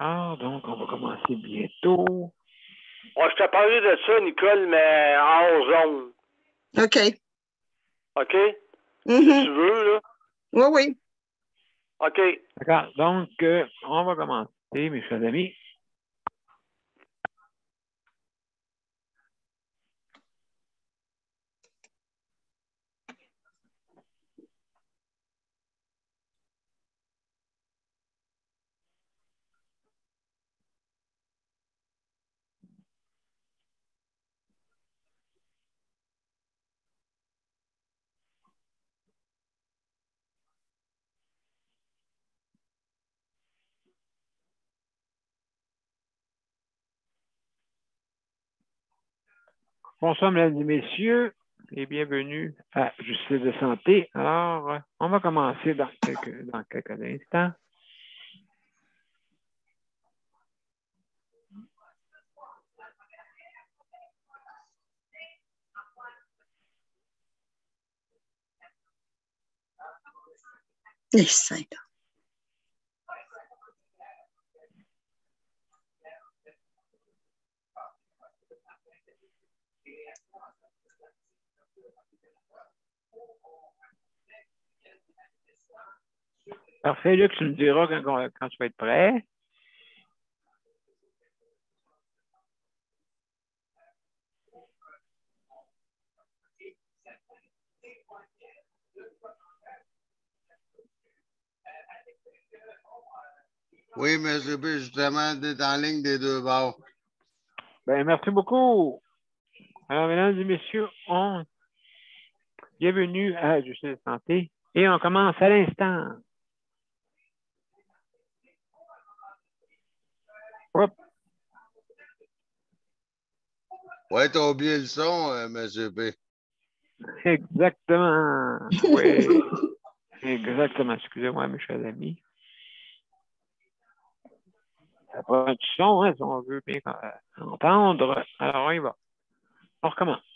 D'accord, donc on va commencer bientôt. Oh, je t'ai parlé de ça, Nicole, mais en zone. OK. OK? Mhm. Si tu veux, là. Oui, oui. OK. D'accord, donc on va commencer, mes chers amis. Bonsoir, mesdames et messieurs, et bienvenue à Justice de santé. Alors, on va commencer dans quelques instants. Les cinq. Parfait, Luc, tu me diras quand tu vas être prêt. Oui, M. B, justement, d'être en ligne des deux bords. Ben, merci beaucoup. Alors, mesdames et messieurs, bienvenue à Justice de santé et on commence à l'instant. Hop. Ouais, t'as oublié le son, M. B. Exactement. Oui, exactement. Excusez-moi, mes chers amis. Ça prend du son, hein, si on veut bien entendre. Alors, on y va. On recommence.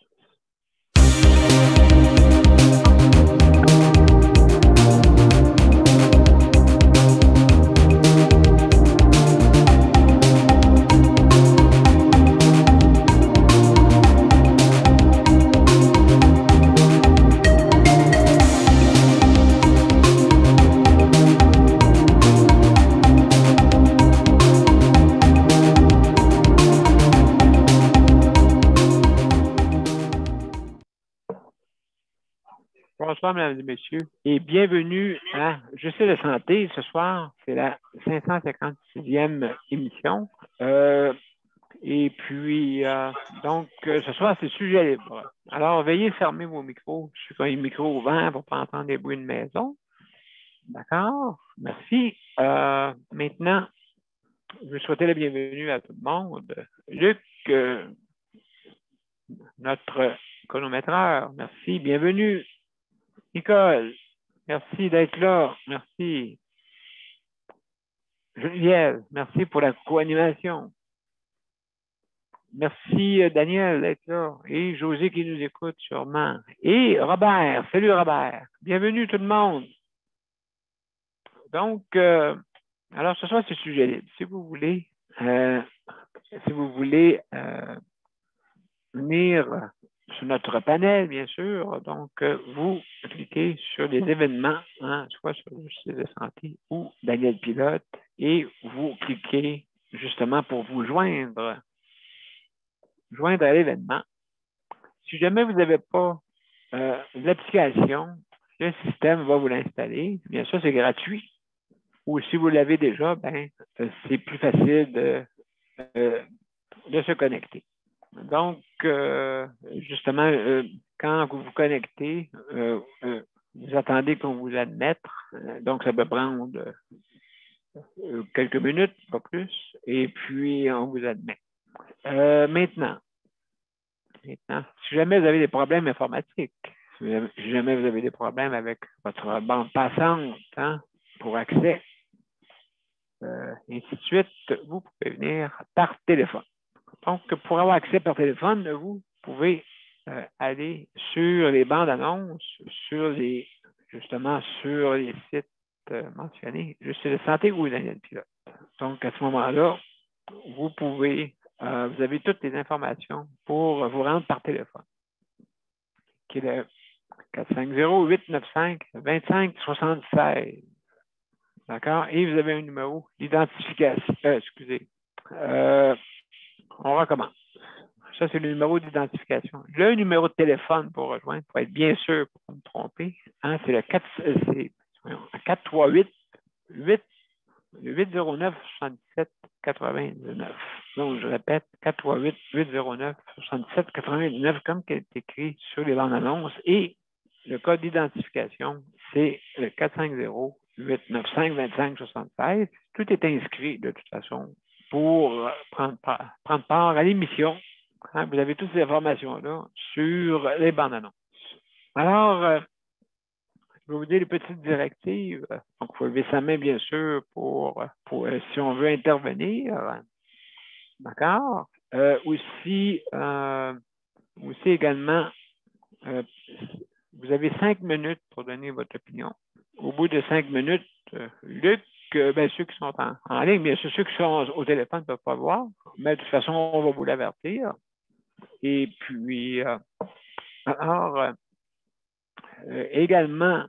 Bonsoir, mesdames et messieurs, et bienvenue à Justice de santé. Ce soir, c'est la 556e émission. Et puis, donc, ce soir, c'est sujet libre. Alors, veuillez fermer vos micros. Je suis quand les micros ouverts pour ne pas entendre des bruits de maison. D'accord? Merci. Maintenant, je veux souhaiter la bienvenue à tout le monde. Luc, notre chronométreur, merci. Bienvenue. Nicole, merci d'être là. Merci. Geneviève, merci pour la co-animation. Merci, Daniel, d'être là. Et José qui nous écoute sûrement. Et Robert. Salut, Robert. Bienvenue, tout le monde. Donc, alors, ce soir, c'est sujet libre. Si vous voulez venir sur notre panel, bien sûr, donc, vous cliquez sur les événements, hein, soit sur le site de santé ou Daniel Pilote, et vous cliquez justement pour vous joindre à l'événement. Si jamais vous n'avez pas l'application, le système va vous l'installer. Bien sûr, c'est gratuit. Ou si vous l'avez déjà, ben, c'est plus facile de se connecter. Donc, justement, quand vous vous connectez, vous attendez qu'on vous admette. Donc, ça peut prendre quelques minutes, pas plus. Et puis, on vous admet. Maintenant, si jamais vous avez des problèmes informatiques, si jamais vous avez des problèmes avec votre bande passante, hein, pour accès, ainsi de suite, vous pouvez venir par téléphone. Donc, pour avoir accès par téléphone, vous pouvez aller sur les bandes annonces, justement sur les sites mentionnés, Justice de santé ou Daniel Pilote. Donc, à ce moment-là, vous pouvez, vous avez toutes les informations pour vous rendre par téléphone, qui est le 450-895-2576. D'accord? Et vous avez un numéro d'identification. Excusez. On recommence. Ça, c'est le numéro d'identification. Le numéro de téléphone pour rejoindre, pour être bien sûr, pour ne pas me tromper, hein, c'est le 438 809 77 99. Donc, je répète, 438 809 77 99, comme qui est écrit sur les bandes annonces. Et le code d'identification, c'est le 450-895-2576. Tout est inscrit, de toute façon, pour prendre part à l'émission. Hein, vous avez toutes ces informations-là sur les bandes annonces. Alors, je vais vous dire les petites directives. Donc, il faut lever sa main, bien sûr, pour si on veut intervenir. D'accord? Aussi également, vous avez 5 minutes pour donner votre opinion. Au bout de 5 minutes, Luc, ceux qui sont en ligne, bien sûr, ceux qui sont au téléphone ne peuvent pas voir, mais de toute façon, on va vous l'avertir. Et puis, également,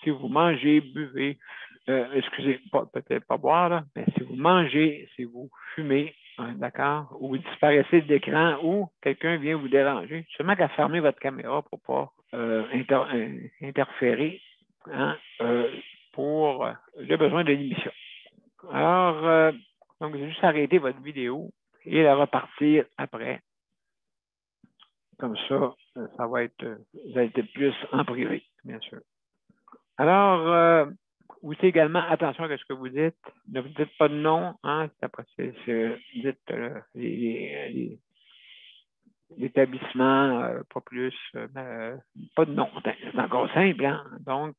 si vous mangez, buvez, excusez, peut-être pas boire, là, mais si vous mangez, si vous fumez, hein, d'accord, ou vous disparaissez de l'écran ou quelqu'un vient vous déranger, seulement qu'à fermer votre caméra pour ne pas interférer hein, pour le besoin de l'émission. Alors, donc, vous allez juste arrêter votre vidéo et la repartir après. Comme ça, ça va être plus en privé, bien sûr. Alors, vous dites également, attention à ce que vous dites. Ne vous dites pas de nom. Hein, après, dites l'établissement, pas plus. Pas de nom. C'est encore simple. Hein? Donc,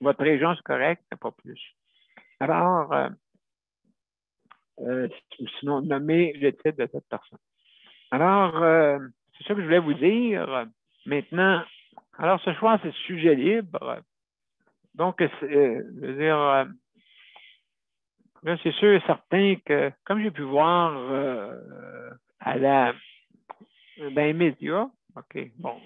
votre région, c'est correct, mais pas plus. Alors, sinon, nommez le titre de cette personne. Alors, c'est ça que je voulais vous dire. Maintenant, alors ce soir, c'est sujet libre. Donc, je veux dire, là, c'est sûr et certain que, comme j'ai pu voir dans les médias, OK, bon,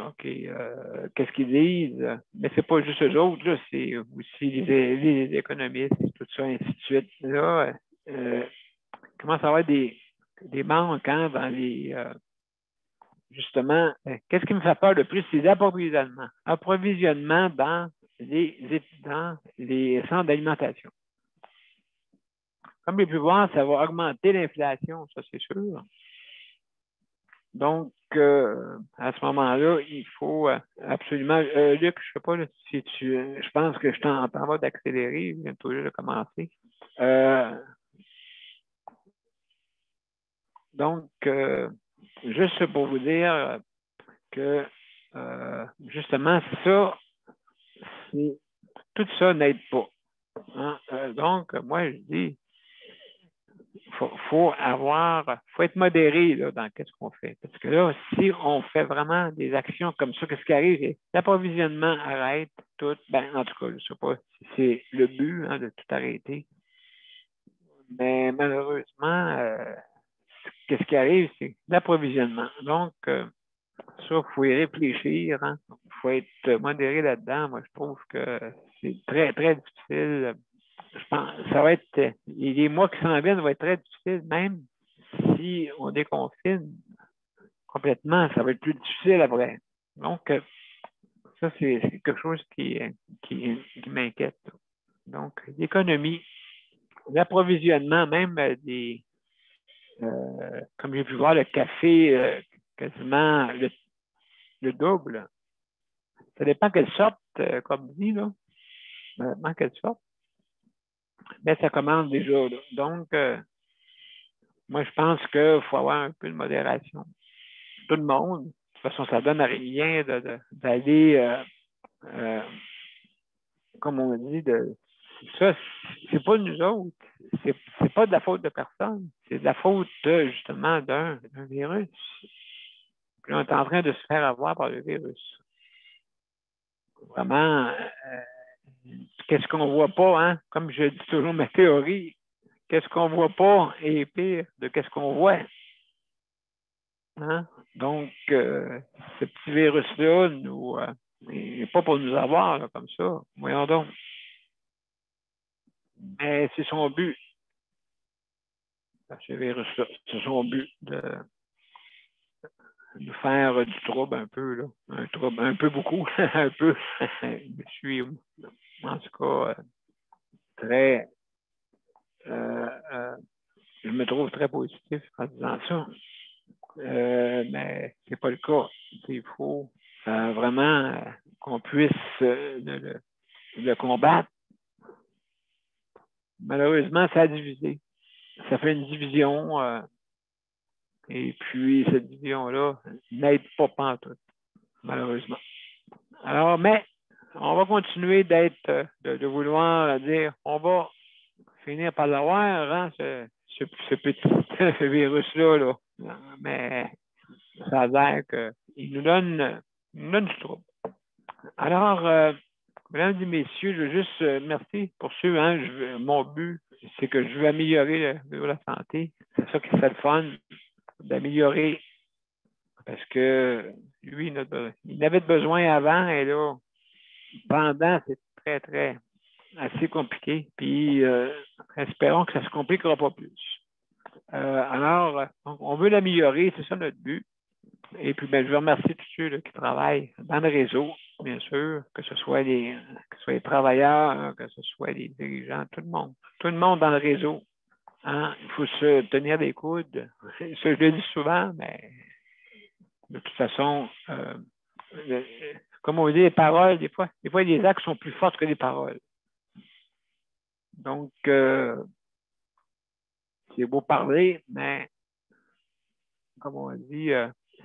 OK, qu'est-ce qu'ils disent? Mais c'est pas juste eux autres, là, c'est aussi les économistes, tout ça, ainsi de suite. Là, commence à avoir des manques hein, dans les... justement, qu'est-ce qui me fait peur le plus? C'est l'approvisionnement. Approvisionnement dans les centres d'alimentation. Comme vous pouvez voir, ça va augmenter l'inflation, ça c'est sûr. Donc, à ce moment-là, il faut absolument... Luc, je ne sais pas là, si je pense que je t'entends d'accélérer, je viens tout juste de commencer. Donc, juste pour vous dire que justement, ça, tout ça n'aide pas. Hein? Donc, moi, je dis, faut être modéré là, dans ce qu'on fait. Parce que là, si on fait vraiment des actions comme ça, qu'est-ce qui arrive? L'approvisionnement arrête tout. Ben, en tout cas, je ne sais pas si c'est le but hein, de tout arrêter. Mais malheureusement, qu'est-ce qui arrive? C'est l'approvisionnement. Donc, ça, il faut y réfléchir. Hein. Il faut être modéré là-dedans. Moi, je trouve que c'est très, très difficile. Je pense ça va être. Les mois qui s'en viennent vont être très difficiles, même si on déconfine complètement, ça va être plus difficile après. Donc, ça, c'est quelque chose qui m'inquiète. Donc, l'économie, l'approvisionnement, même des. Comme j'ai pu voir, le café, quasiment le double. Ça dépend quelle sorte, comme dit, là. Ça dépend quelle sorte. Mais ça commence déjà. Là. Donc, moi, je pense qu'il faut avoir un peu de modération. Tout le monde. De toute façon, ça ne donne rien d'aller, comme on dit, ça, c'est pas nous autres. C'est pas de la faute de personne. C'est de la faute, justement, d'un virus. Puis on est en train de se faire avoir par le virus. Vraiment, qu'est-ce qu'on ne voit pas, hein? Comme je dis toujours ma théorie, qu'est-ce qu'on ne voit pas est pire de qu'est-ce qu'on voit. Hein? Donc, ce petit virus-là, il n'est pas pour nous avoir là, comme ça. Voyons donc. Mais c'est son but. Ce virus-là, c'est son but de nous faire du trouble un peu, là. Un trouble, un peu beaucoup, un peu. Je suis, en tout cas, très. Je me trouve très positif en disant ça. Mais c'est pas le cas. Il faut vraiment qu'on puisse le combattre. Malheureusement, ça a divisé. Ça fait une division. Et puis, cette division-là n'aide pas pantoute, malheureusement. Alors, mais on va continuer de vouloir dire, on va finir par l'avoir, hein, ce petit virus-là. Là. Mais ça a l'air qu'il nous donne du trouble. Alors, mesdames et messieurs, je veux juste merci pour ceux, hein, mon but, c'est que je veux améliorer la santé. C'est ça qui serait le fun, d'améliorer. Parce que lui, il avait besoin avant et là, pendant, c'est très, très assez compliqué. Puis, espérons que ça ne se compliquera pas plus. Alors, on veut l'améliorer, c'est ça notre but. Et puis, je veux remercier tous ceux là, qui travaillent dans le réseau, bien sûr, que ce soit les travailleurs, que ce soit les dirigeants, tout le monde. Tout le monde dans le réseau. Hein? Il faut se tenir des coudes. Ça, je le dis souvent, mais de toute façon, comme on dit, les paroles, des fois, les actes sont plus forts que les paroles. Donc, c'est beau parler, mais comme on dit,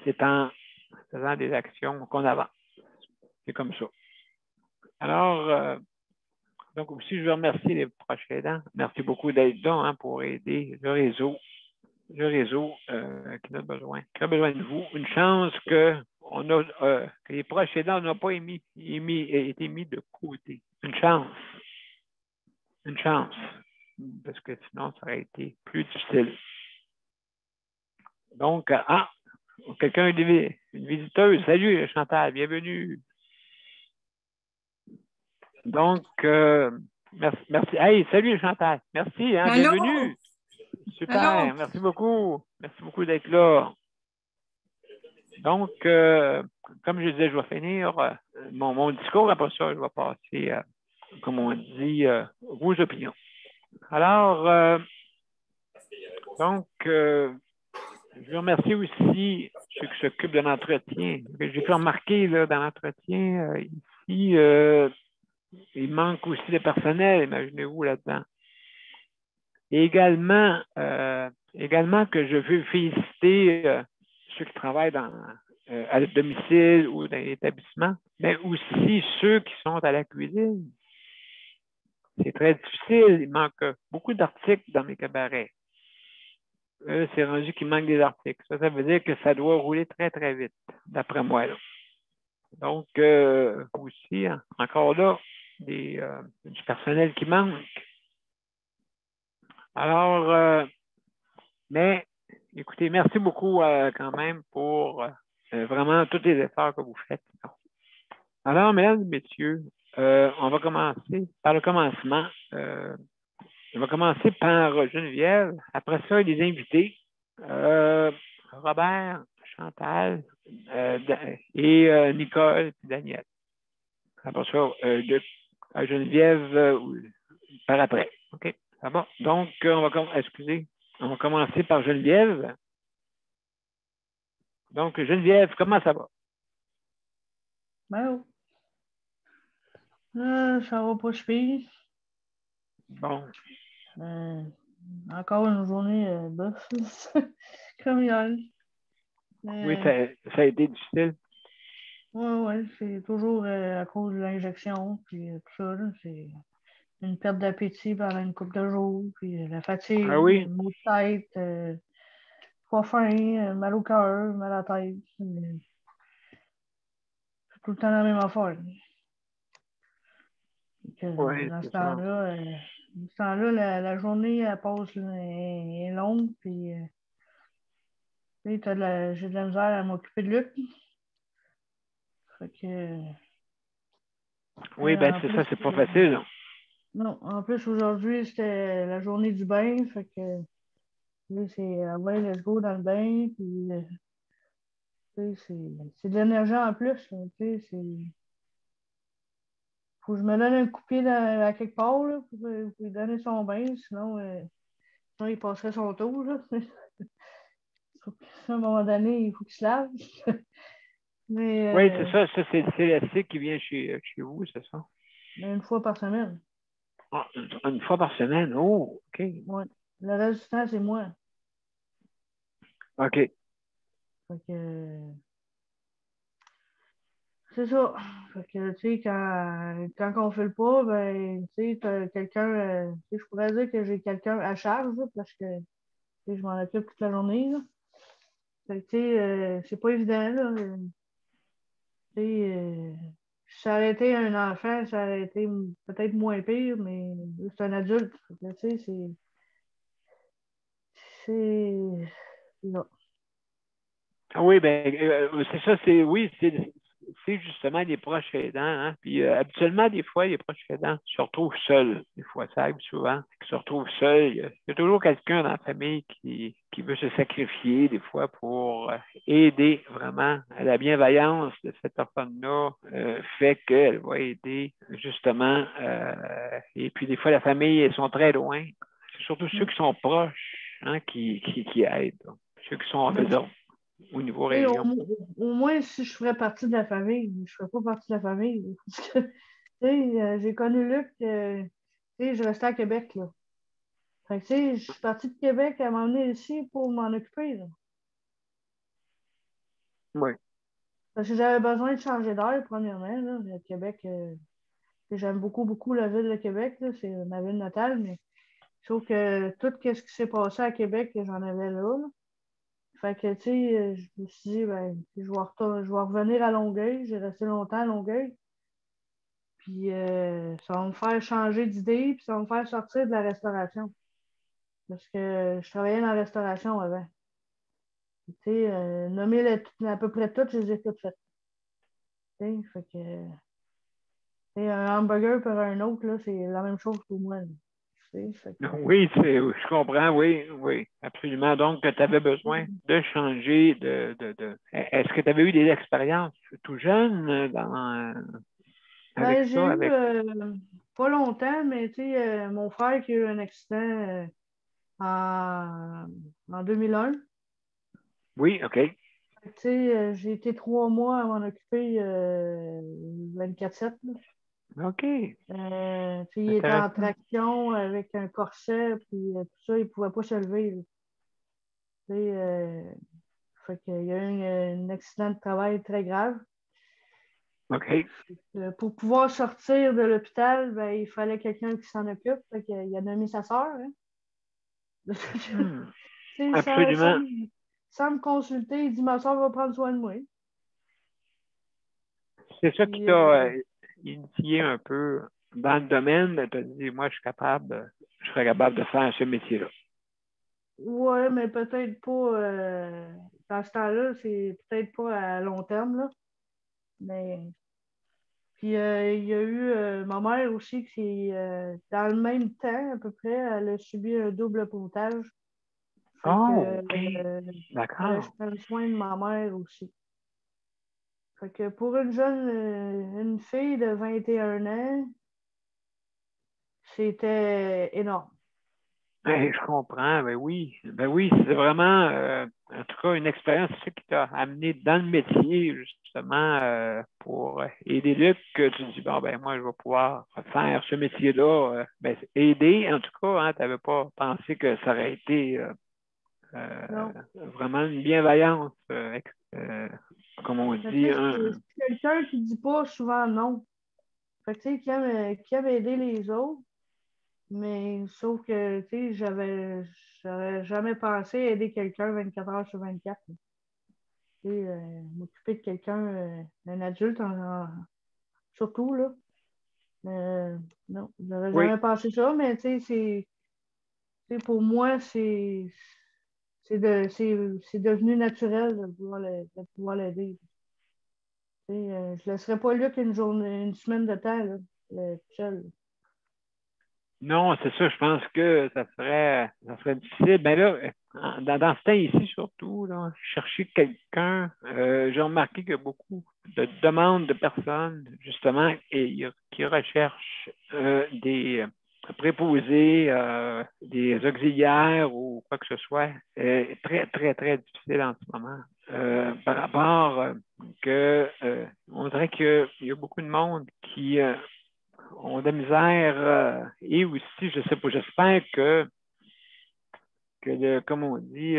c'est en faisant des actions qu'on avance. C'est comme ça. Alors, donc aussi, je veux remercier les proches aidants. Merci beaucoup d'être là hein, pour aider le réseau qui a besoin de vous. Une chance que les proches aidants n'ont pas été mis de côté. Une chance. Une chance. Parce que sinon, ça aurait été plus difficile. Donc, quelqu'un, une visiteuse. Salut, Chantal, bienvenue. Donc, merci. Hey, salut, Chantal. Merci, hein, bienvenue. Super, allô. Merci beaucoup. Merci beaucoup d'être là. Donc, comme je disais, je vais finir mon discours. Après ça, je vais passer, comme on dit, vos opinions. Alors, donc, je veux remercier aussi ceux qui s'occupent de l'entretien. J'ai pu remarquer là, dans l'entretien, ici, il manque aussi de personnel, imaginez-vous là-dedans. Et également que je veux féliciter ceux qui travaillent à le domicile ou dans l'établissement, mais aussi ceux qui sont à la cuisine. C'est très difficile. Il manque beaucoup d'articles dans mes cabarets. C'est rendu qu'il manque des articles. Ça veut dire que ça doit rouler très, très vite, d'après moi. Là. Donc, aussi, encore là, du personnel qui manque. Alors, mais, écoutez, merci beaucoup quand même pour vraiment tous les efforts que vous faites. Alors, mesdames et messieurs, on va commencer par le commencement. On va commencer par Geneviève. Après ça, les invités. Robert, Chantal et Nicole et Daniel. Après ça, Geneviève par après. OK, ça va. Donc, on va commencer par Geneviève. Donc, Geneviève, comment ça va? Ben, ça va pas se pire. Bon. Encore une journée bof, comme hier. Oui, ça a été difficile. Oui, c'est toujours à cause de l'injection, puis tout ça. Là, c'est une perte d'appétit pendant une couple de jours, puis la fatigue, oui? maux de tête, pas faim, mal au cœur, mal à la tête. C'est tout le temps la même affaire. Oui, Dans ce c'est ça. temps-là, la journée, elle passe, là, est longue, puis tu sais, j'ai de la misère à m'occuper de Luc. Fait que, Oui, ben en c'est plus, ça, c'est pas facile. non, en plus, aujourd'hui, c'était la journée du bain, fait que, là, c'est, ouais, let's go dans le bain, puis, tu sais, c'est de l'énergie en plus, là, tu sais, faut que je me donne un coup de pied à quelque part, là, pour lui donner son bain, sinon il passerait son tour, là. À un moment donné, il faut qu'il se lave. Oui, c'est Mais ça. Ça, c'est l'élastique qui vient chez vous, c'est ça? une fois par semaine. Ah, une fois par semaine. Oh, OK. Ouais. Le reste du temps, c'est moi. OK. Fait que, c'est ça. Fait que, tu sais, quand on fait le pas, ben, tu sais, t'as quelqu'un, tu sais, je pourrais dire que j'ai quelqu'un à charge, là, parce que, tu sais, je m'en occupe toute la journée, là. Fait que, tu sais, c'est pas évident, là. Tu sais, si ça aurait été un enfant, ça aurait été peut-être moins pire, mais c'est un adulte. Fait que, tu sais, c'est là. Ah oui, ben, c'est ça, oui, c'est justement les proches aidants, hein. Puis habituellement, des fois, les proches aidants se retrouvent seuls. Des fois, ça arrive souvent, qu'ils se retrouvent seuls. Il y a toujours quelqu'un dans la famille qui veut se sacrifier, des fois, pour aider vraiment. La bienveillance de cette personne-là fait qu'elle va aider, justement. Et puis, des fois, la famille, ils sont très loin. C'est surtout ceux qui sont proches, hein, qui aident. Donc. Ceux qui sont en Ben, dehors au niveau tu sais, région. au moins, si je ferais partie de la famille, je ne ferais pas partie de la famille. Parce que, tu sais, j'ai connu Luc, tu sais, je restais à Québec, là. Fait que, tu sais, je suis partie de Québec à m'emmener ici pour m'en occuper, là. Oui. Parce que j'avais besoin de changer d'air, premièrement, là. Le Québec, j'aime beaucoup, beaucoup la ville de Québec, là. C'est ma ville natale, mais sauf que tout ce qui s'est passé à Québec, j'en avais là, là. Fait que, tu sais, je me suis dit, ben, je vais revenir à Longueuil. J'ai resté longtemps à Longueuil. Puis, ça va me faire changer d'idée, puis ça va me faire sortir de la restauration. Parce que je travaillais dans la restauration avant. Tu sais, nommer à peu près toutes, je les ai toutes faites. Tu sais, fait que, tu sais, un hamburger pour un autre, là, c'est la même chose pour moi, là. Tu sais, fait que, Oui, je comprends, oui, oui, absolument. Donc, tu avais besoin de changer Est-ce que tu avais eu des expériences tout jeune avec ben, j'ai ça, eu, avec. pas longtemps, mais tu sais, mon frère qui a eu un accident en, en 2001. Oui, OK. Tu sais, j'ai été 3 mois à m'en occuper 24/7, là. OK. Tu sais, il était en Intéressant. traction avec un corset, puis tout ça, il ne pouvait pas se lever, là. Tu sais, fait qu'il y a eu un accident de travail très grave. OK. Pour pouvoir sortir de l'hôpital, ben, il fallait quelqu'un qui s'en occupe. Fait qu'il a nommé sa sœur, hein. Hmm. Tu sais, Absolument. sans me consulter, il dit ma soeur va prendre soin de moi. C'est ça qui Puis, t'a initié un peu dans le domaine. Tu as dit, moi, je serais capable de faire ce métier-là. ouais, mais peut-être pas dans ce temps-là, c'est peut-être pas à long terme, là. Mais puis il y a eu ma mère aussi qui dans le même temps à peu près, elle a subi un double pontage. Fait que Oh, OK. fallait que je D'accord. prenne soin de ma mère aussi. Fait que pour une jeune une fille de 21 ans, c'était énorme. Ben, je comprends, ben oui. Ben oui, c'est vraiment, en tout cas, une expérience, c'est ça qui t'a amené dans le métier, justement, pour aider Luc, que tu te dis, bon, ben moi, je vais pouvoir faire ce métier-là. Ben, aider, en tout cas, hein, tu n'avais pas pensé que ça aurait été Non. vraiment une bienveillance, comme on Mais dit, tu sais, c'est quelqu'un qui dit pas souvent non. Fait que tu sais, qui aime aider les autres. Mais sauf que, tu sais, j'aurais jamais pensé aider quelqu'un 24 heures sur 24. Tu sais, m'occuper de quelqu'un, d'un adulte surtout, là. Non, j'aurais Oui. jamais pensé ça, mais tu sais, pour moi, c'est devenu naturel de pouvoir l'aider. Tu sais, je ne laisserais pas Luc une journée, une semaine de temps, là, tout seul. Non, c'est ça, je pense que ça serait difficile. Ben là, dans ce temps ici, surtout, là, chercher quelqu'un, j'ai remarqué qu'il y a beaucoup de demandes de personnes, justement, qui recherchent des préposés, des auxiliaires ou quoi que ce soit. Très, très, très difficile en ce moment. Par rapport on dirait qu'il y a beaucoup de monde qui ont de la misère et aussi, je sais pas, j'espère comme on dit,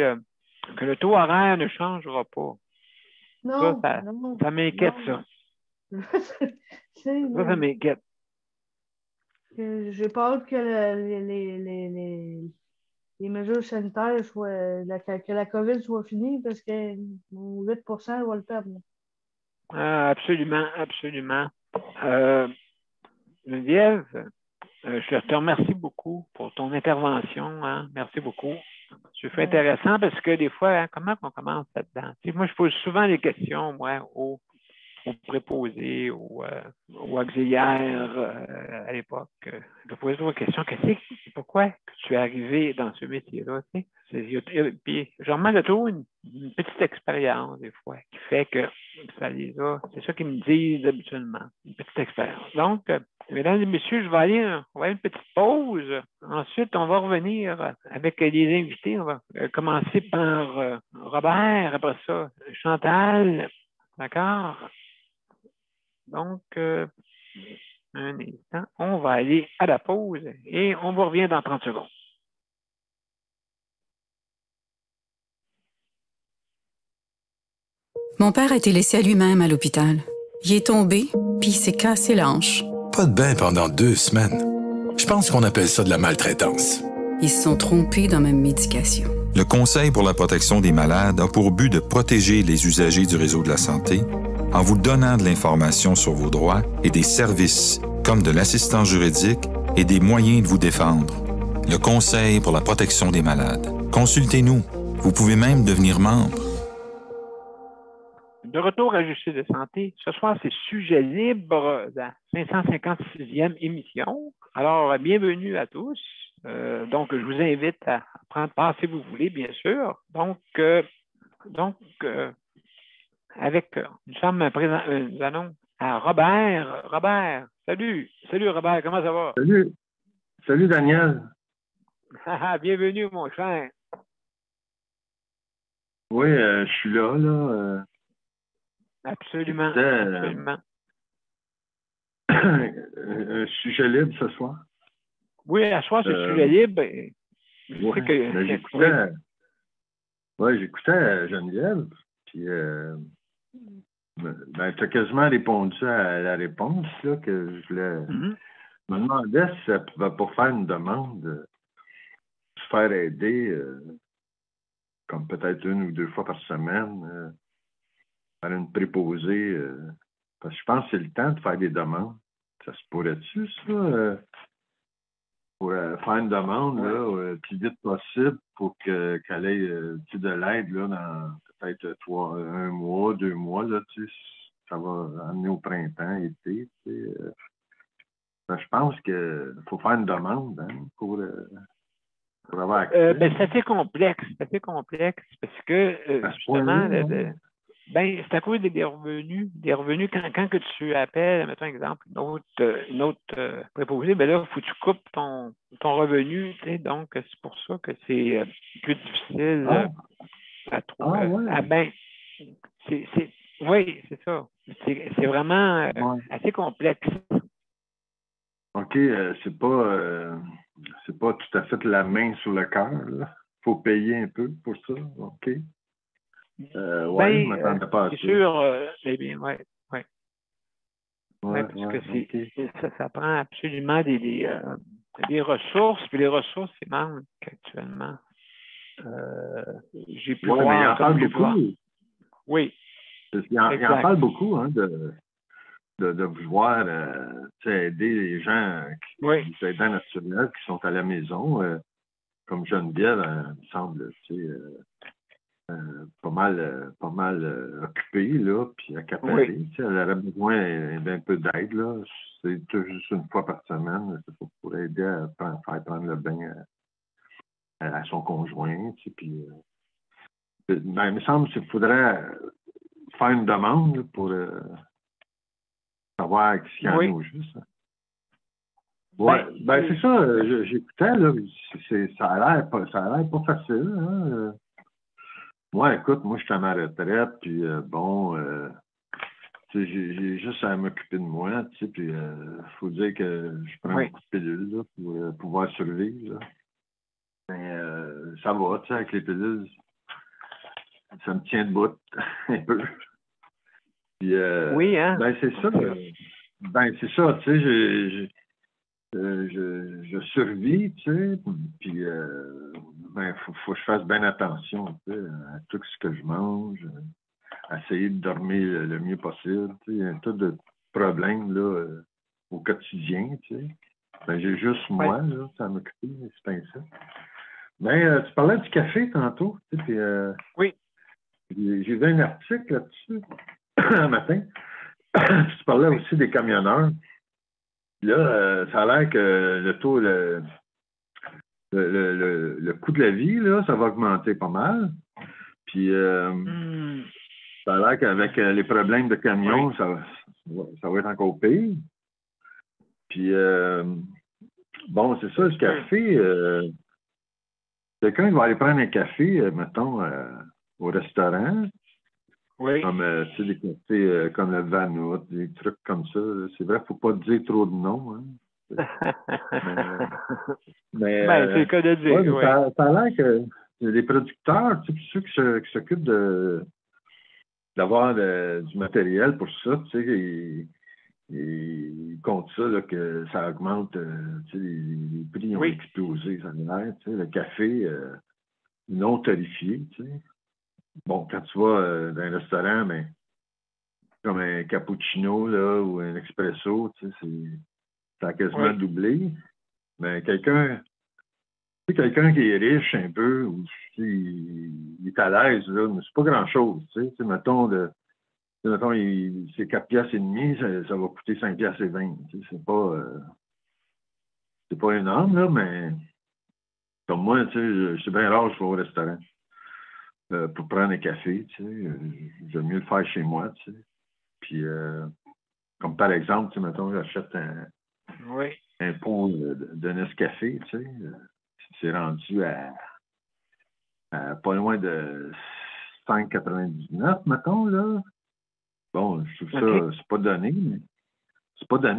que le taux horaire ne changera pas. Ça, Non, ça, non, ça m'inquiète, non. ça. Tu sais, Ça m'inquiète. j'ai pas hâte que les mesures sanitaires que la COVID soit finie parce que 8% va le perdre. Absolument, absolument. Euh, Geneviève, je te remercie beaucoup pour ton intervention. Hein. Merci beaucoup. C'est fait intéressant parce que des fois, hein, comment on commence là-dedans? Tu sais, moi, je pose souvent des questions, moi, aux préposés, aux auxiliaires à l'époque. Je posais toujours la question, pourquoi que tu es arrivé dans ce métier-là? Tu sais? Puis, je remarque toujours une petite expérience, des fois, qui fait que ça les a. C'est ça qu'ils me disent habituellement, une petite expérience. Donc, mesdames et messieurs, on va aller une petite pause. Ensuite, on va revenir avec les invités. On va commencer par Robert, après ça, Chantal. D'accord? Donc, un instant, on va aller à la pause et on vous revient dans 30 secondes. Mon père a été laissé à lui-même à l'hôpital. Il est tombé, puis il s'est cassé la hanche. Pas de bain pendant 2 semaines. Je pense qu'on appelle ça de la maltraitance. Ils se sont trompés dans ma médication. Le Conseil pour la protection des malades a pour but de protéger les usagers du réseau de la santé en vous donnant de l'information sur vos droits et des services comme de l'assistance juridique et des moyens de vous défendre. Le Conseil pour la protection des malades. Consultez-nous. Vous pouvez même devenir membre. De retour à Justice de santé, ce soir, c'est Sujet libre, la 556e émission. Alors, bienvenue à tous. Donc, je vous invite à prendre part si vous voulez, bien sûr. Donc, nous allons à Robert. Robert, salut. Salut, Robert, comment ça va? Salut. Salut, Daniel. Bienvenue, mon cher. Oui, je suis là. Absolument, absolument. Un sujet libre ce soir. Oui, à soir, c'est sujet libre. J'écoutais Geneviève, puis tu as quasiment répondu à la réponse là, que je voulais. Je me demandais si ça pouvait pas faire une demande, se faire aider, comme peut-être 1 ou 2 fois par semaine, par une préposée. Parce que je pense que c'est le temps de faire des demandes. Ça se pourrait-tu, ça? Pour faire une demande le plus vite possible pour qu'elle ait de l'aide là, dans peut-être 1 mois, 2 mois. Là, ça va amener au printemps, été. Je pense qu'il faut faire une demande pour avoir accès. C'est assez complexe. Parce que justement, c'est à cause des revenus. Des revenus, quand que tu appelles, mettons exemple, une autre préposée, là, il faut que tu coupes ton revenu. Donc, c'est pour ça que c'est plus difficile à trouver. Oui, c'est ça. C'est vraiment assez complexe. OK, c'est pas tout à fait la main sur le cœur. Il faut payer un peu pour ça. OK. Je m'attendais pas à ça. C'est sûr, parce que ça prend absolument des ressources, puis les ressources, c'est manque actuellement. J'ai pu voir. Mais il en parle beaucoup. Oui. Il en parle beaucoup, de vouloir aider les gens, les aidants naturels qui sont à la maison, comme Geneviève, il me semble, pas mal occupée, là, puis accaparée. Elle aurait besoin d'un peu d'aide, là. C'est juste une fois par semaine, c'est pour aider à faire prendre le bain à son conjoint, puis... il me semble qu'il faudrait faire une demande là, pour savoir s'il y en a au juste. Ouais, c'est ça, j'écoutais, là, ça a l'air pas facile. Hein? Moi, écoute, moi, je suis à ma retraite, puis j'ai juste à m'occuper de moi, puis il faut dire que je prends beaucoup de pilules là, pour pouvoir survivre. Là. Mais ça va, avec les pilules, ça me tient debout un peu. Puis, c'est ça. C'est ça, je survis, puis faut que je fasse bien attention à tout ce que je mange, essayer de dormir le mieux possible. Il y a un tas de problèmes là, au quotidien. J'ai juste moi, là, ça m'occupe, c'est bien ça. Tu parlais du café tantôt, puis oui. J'ai vu un article là-dessus un matin. Tu parlais aussi des camionneurs. Là, ça a l'air que le taux, le coût de la vie, là, ça va augmenter pas mal. Puis, ça a l'air qu'avec les problèmes de camions, ça va être encore pire. Puis, c'est ça, le café. Quelqu'un va aller prendre un café, mettons, au restaurant. Oui. Comme des cafés comme le Vanout, des trucs comme ça. C'est vrai, il ne faut pas dire trop de noms. Hein. mais c'est le cas de dire. Ça a l'air que les producteurs, ceux qui s'occupent d'avoir du matériel pour ça, ils comptent ça, là, que ça augmente, les prix ont explosé, ça a l'air. Le café non tarifé, Bon, quand tu vas dans un restaurant, comme un cappuccino là, ou un expresso, ça a quasiment doublé. Mais quelqu'un qui est riche un peu, ou il est à l'aise, là, mais c'est pas grand-chose. Mettons, c'est 4 piastres et demi, ça va coûter 5 piastres et 20. C'est pas énorme, là, mais comme moi, c'est bien rare que je vais au restaurant. Pour prendre un café, j'aime mieux le faire chez moi, Puis, comme par exemple, mettons, j'achète un pot de Nescafé, c'est rendu à pas loin de 5,99, mettons, là. Bon, je trouve ça, c'est pas donné,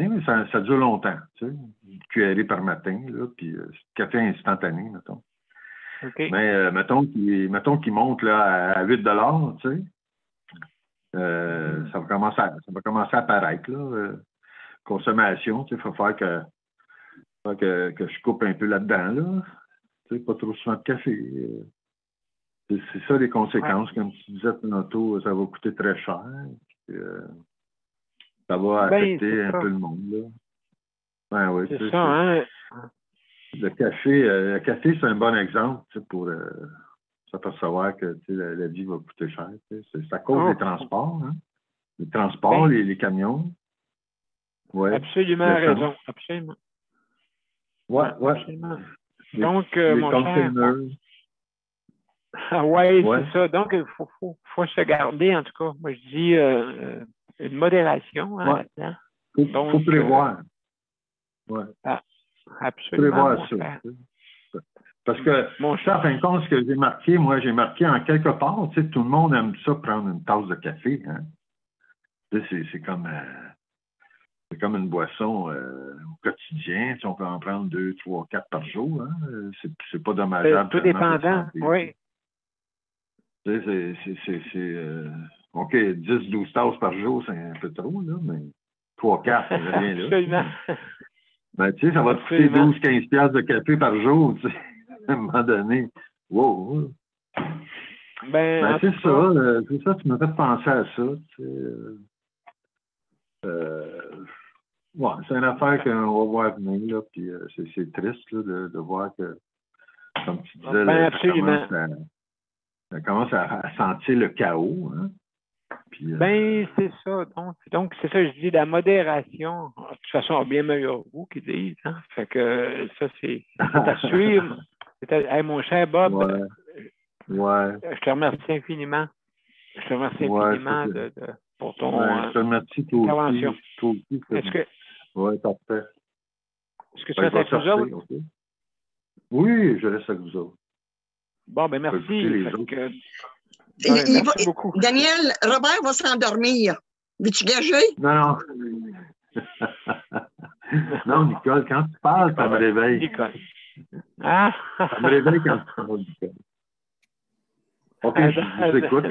mais ça dure longtemps, Une cuillerée par matin, là, puis café instantané, mettons. Okay. Mais mettons qu'il monte là, à 8 $, ça va commencer à apparaître, là. Consommation, il faut faire que je coupe un peu là-dedans, là. Pas trop souvent de café. C'est ça les conséquences. Comme tu disais tantôt, ça va coûter très cher. Puis, ça va affecter un peu le monde, là. C'est ça, hein? Le café, c'est un bon exemple pour s'apercevoir que la vie va coûter cher. C'est à cause des transports. Hein? Les transports, les camions. Ouais. Absolument raison. Absolument. Ouais. Absolument. Donc, mon cher... Ouais. C'est ça. Donc, il faut se garder, en tout cas. Moi, je dis une modération là-dedans. Il faut prévoir. Absolument. Prévoir ça. Parce que, en fin de compte, ce que j'ai marqué en quelque part, tout le monde aime ça prendre une tasse de café. Hein? C'est comme une boisson au quotidien. On peut en prendre 2, 3, 4 par jour. Hein? C'est pas dommageable. Tout dépendant, oui. OK, 10, 12 tasses par jour, c'est un peu trop, là, mais 3, 4, c'est rien là. Absolument. Ben, ça va te coûter 12, 15 piastres de café par jour, à un moment donné. Wow! C'est ça, tu m'as fait penser à ça, Ouais, c'est une affaire qu'on va voir venir, là, puis c'est triste là, de voir que, comme tu disais, Ben, là, absolument. ça commence à sentir le chaos. Hein? Puis, Ben, c'est ça. Donc, c'est ça, je dis, la modération, de toute façon, a bien meilleur goût qu'ils disent. Hein? Fait que ça, c'est à suivre. Hey, mon cher Bob, ouais. Je te remercie infiniment. Je te remercie infiniment pour ton je te remercie intervention. Toi aussi. Oui, parfait. Est-ce que tu restes avec nous autres? Okay. Oui, je reste avec vous autres. Bon, ben merci. Merci beaucoup. Daniel, Robert va s'endormir. Veux-tu gager? Non. Non, Nicole, quand tu parles, ça me réveille. Nicole. Ah! Ça me réveille quand tu parles, Nicole. OK, je vous écoute.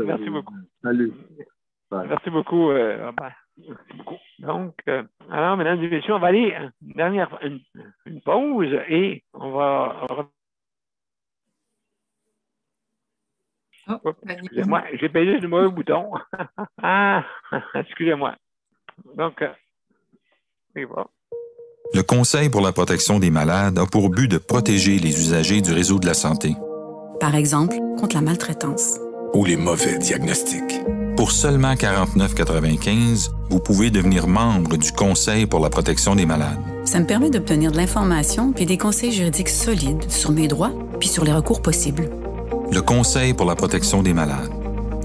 Merci beaucoup. Salut. Bye. Merci beaucoup, Robert. Merci beaucoup. Donc, alors, mesdames et messieurs, on va aller une pause et on va... Excusez-moi, j'ai payé le mauvais bouton. Excusez-moi. Donc, Le Conseil pour la protection des malades a pour but de protéger les usagers du réseau de la santé. Par exemple, contre la maltraitance. Ou les mauvais diagnostics. Pour seulement 49,95 $, vous pouvez devenir membre du Conseil pour la protection des malades. Ça me permet d'obtenir de l'information puis des conseils juridiques solides sur mes droits puis sur les recours possibles. Le Conseil pour la protection des malades.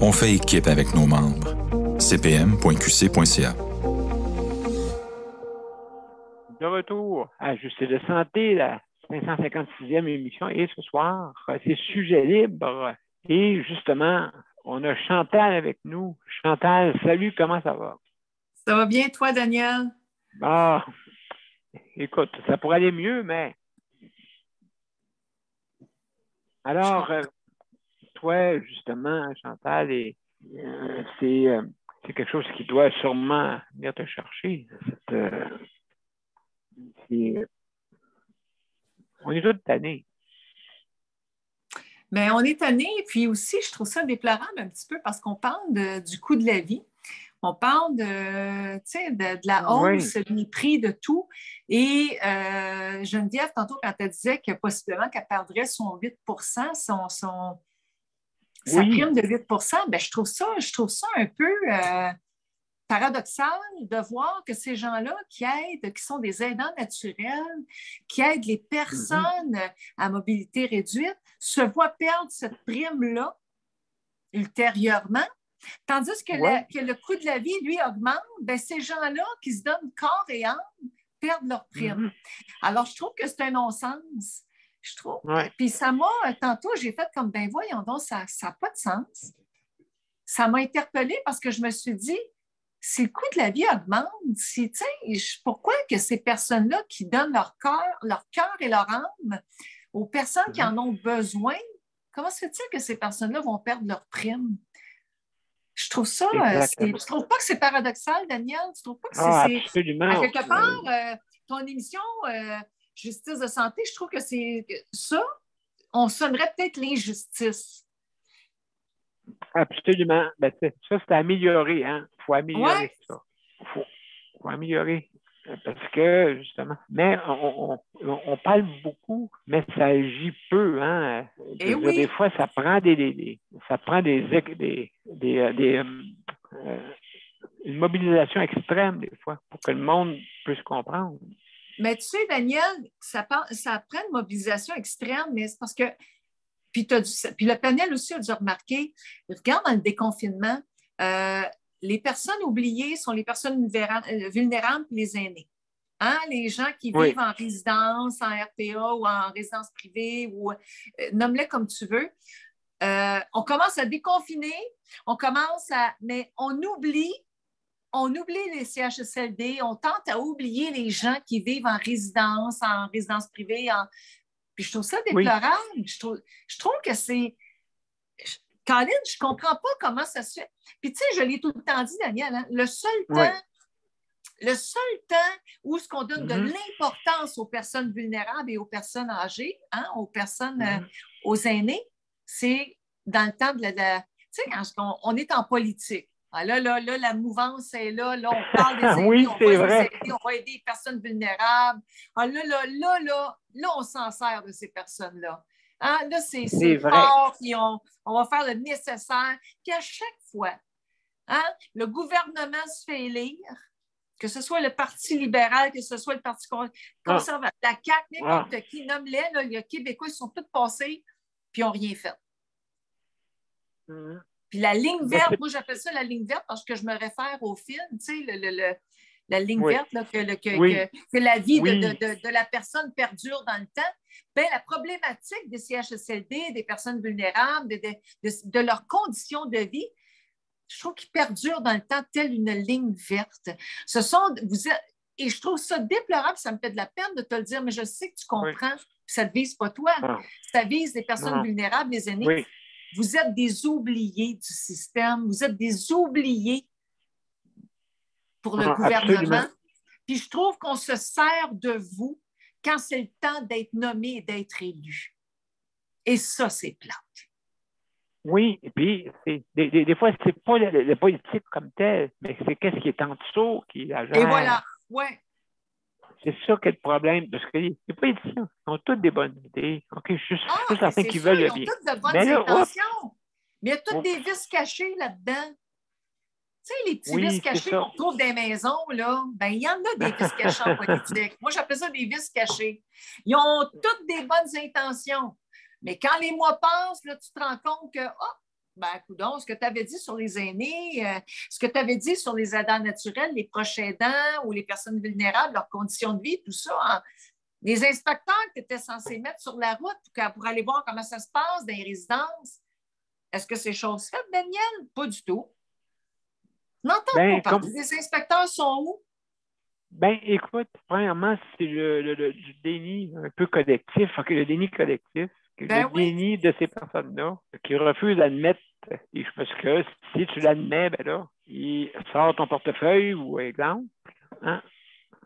On fait équipe avec nos membres. cpm.qc.ca. De retour à Justice de santé, la 556e émission, et ce soir, c'est sujet libre. Et justement, on a Chantal avec nous. Chantal, salut, comment ça va? Ça va bien, toi, Daniel? Ah, écoute, ça pourrait aller mieux, mais... Alors, toi, justement, Chantal, c'est quelque chose qui doit sûrement venir te chercher. On est tous tannés. Bien, on est tannés, puis aussi, je trouve ça déplorable un petit peu parce qu'on parle du coût de la vie. On parle de la hausse des prix de tout. Et Geneviève, tantôt, quand elle disait que possiblement qu'elle perdrait son 8 sa prime de 8 bien, je trouve ça un peu paradoxal de voir que ces gens-là qui sont des aidants naturels, qui aident les personnes à mobilité réduite, se voient perdre cette prime-là ultérieurement, tandis que, le coût de la vie, lui, augmente. Bien, ces gens-là qui se donnent corps et âme perdent leur prime. Alors, je trouve que c'est un non-sens. Je trouve. Puis ça m'a, tantôt, j'ai fait comme, ben voyons donc, ça n'a pas de sens. Ça m'a interpellée parce que je me suis dit, si le coût de la vie augmente, pourquoi que ces personnes-là qui donnent leur cœur et leur âme aux personnes qui en ont besoin, comment se fait-il que ces personnes-là vont perdre leur prime? Je trouve ça, tu trouves pas que c'est paradoxal, Daniel? Tu trouves pas que c'est... Absolument. À quelque part, ton émission Justice de santé, je trouve que c'est ça, on sonnerait peut-être l'injustice. Absolument. Ben, ça, c'est amélioré. Hein? Il faut améliorer ça. Il faut améliorer. Parce que, justement, mais on parle beaucoup, mais ça agit peu. Hein? Des fois, ça prend une mobilisation extrême, des fois, pour que le monde puisse comprendre. Mais tu sais, Daniel, ça prend une mobilisation extrême, mais c'est parce que, puis le panel aussi a dû remarquer, regarde dans le déconfinement, les personnes oubliées sont les personnes vulnérables et les aînés. Hein? Les gens qui vivent en résidence, en RPA ou en résidence privée, ou nomme-les comme tu veux. On commence à déconfiner, mais on oublie les CHSLD, on tente à oublier les gens qui vivent en résidence privée. Puis je trouve ça déplorable. Je trouve que c'est... Colin, je ne comprends pas comment ça se fait. Puis tu sais, je l'ai tout le temps dit, Daniel, hein, le seul temps où ce qu'on donne de l'importance aux personnes vulnérables et aux personnes âgées, hein, aux aînés, c'est dans le temps de tu sais, quand on est en politique. Ah, là, la mouvance est là. Là, on parle des aînés, Oui, on c'est va vrai. les aider, on va aider les personnes vulnérables. Ah, là, on s'en sert de ces personnes-là. Hein? Là, c'est vrai. fort, puis on va faire le nécessaire. Puis à chaque fois, hein, le gouvernement se fait élire, que ce soit le Parti libéral, que ce soit le Parti conservateur, la CAQ, n'importe qui, nomme-les, là, les Québécois, ils sont tous passés, puis ils n'ont rien fait. Puis la ligne verte, moi j'appelle ça la ligne verte parce que je me réfère au film, tu sais, la ligne verte, là, que la vie de la personne perdure dans le temps. Bien, la problématique des CHSLD, des personnes vulnérables, de leurs conditions de vie, je trouve qu'ils perdurent dans le temps telle une ligne verte. Et je trouve ça déplorable, ça me fait de la peine de te le dire, mais je sais que tu comprends, ça ne te vise pas toi, ça vise les personnes vulnérables, les aînés. Oui. Vous êtes des oubliés du système, vous êtes des oubliés pour le gouvernement. Absolument. Puis je trouve qu'on se sert de vous quand c'est le temps d'être nommé et d'être élu. Et ça, c'est plate. Oui, et puis des fois, c'est pas le politique comme tel, mais c'est qu'est-ce qui est en dessous qui la gère. Et voilà, oui. C'est ça qui est le problème, parce que les politiciens ont toutes des bonnes idées. OK, je suis certain qu'ils veulent le bien. Ils ont toutes de bonnes intentions. Mais il y a tous des vices cachés là-dedans. Tu sais, les petits vices cachés qu'on trouve dans les maisons, là, ben, il y en a des vices cachés en politique. Moi, j'appelle ça des vices cachés. Ils ont toutes des bonnes intentions. Mais quand les mois passent, là, tu te rends compte que, coudonc, ce que tu avais dit sur les aînés, ce que tu avais dit sur les aidants naturels, les proches aidants ou les personnes vulnérables, leurs conditions de vie, tout ça, hein, les inspecteurs que tu étais censé mettre sur la route pour aller voir comment ça se passe dans les résidences, est-ce que c'est chose faite, Daniel? Pas du tout. N'entends pas parler. Les inspecteurs sont où? Ben, écoute, premièrement, c'est du déni un peu collectif, le déni collectif, déni de ces personnes-là qui refusent d'admettre, parce que si tu l'admets, ben là, il sort ton portefeuille ou exemple. Hein?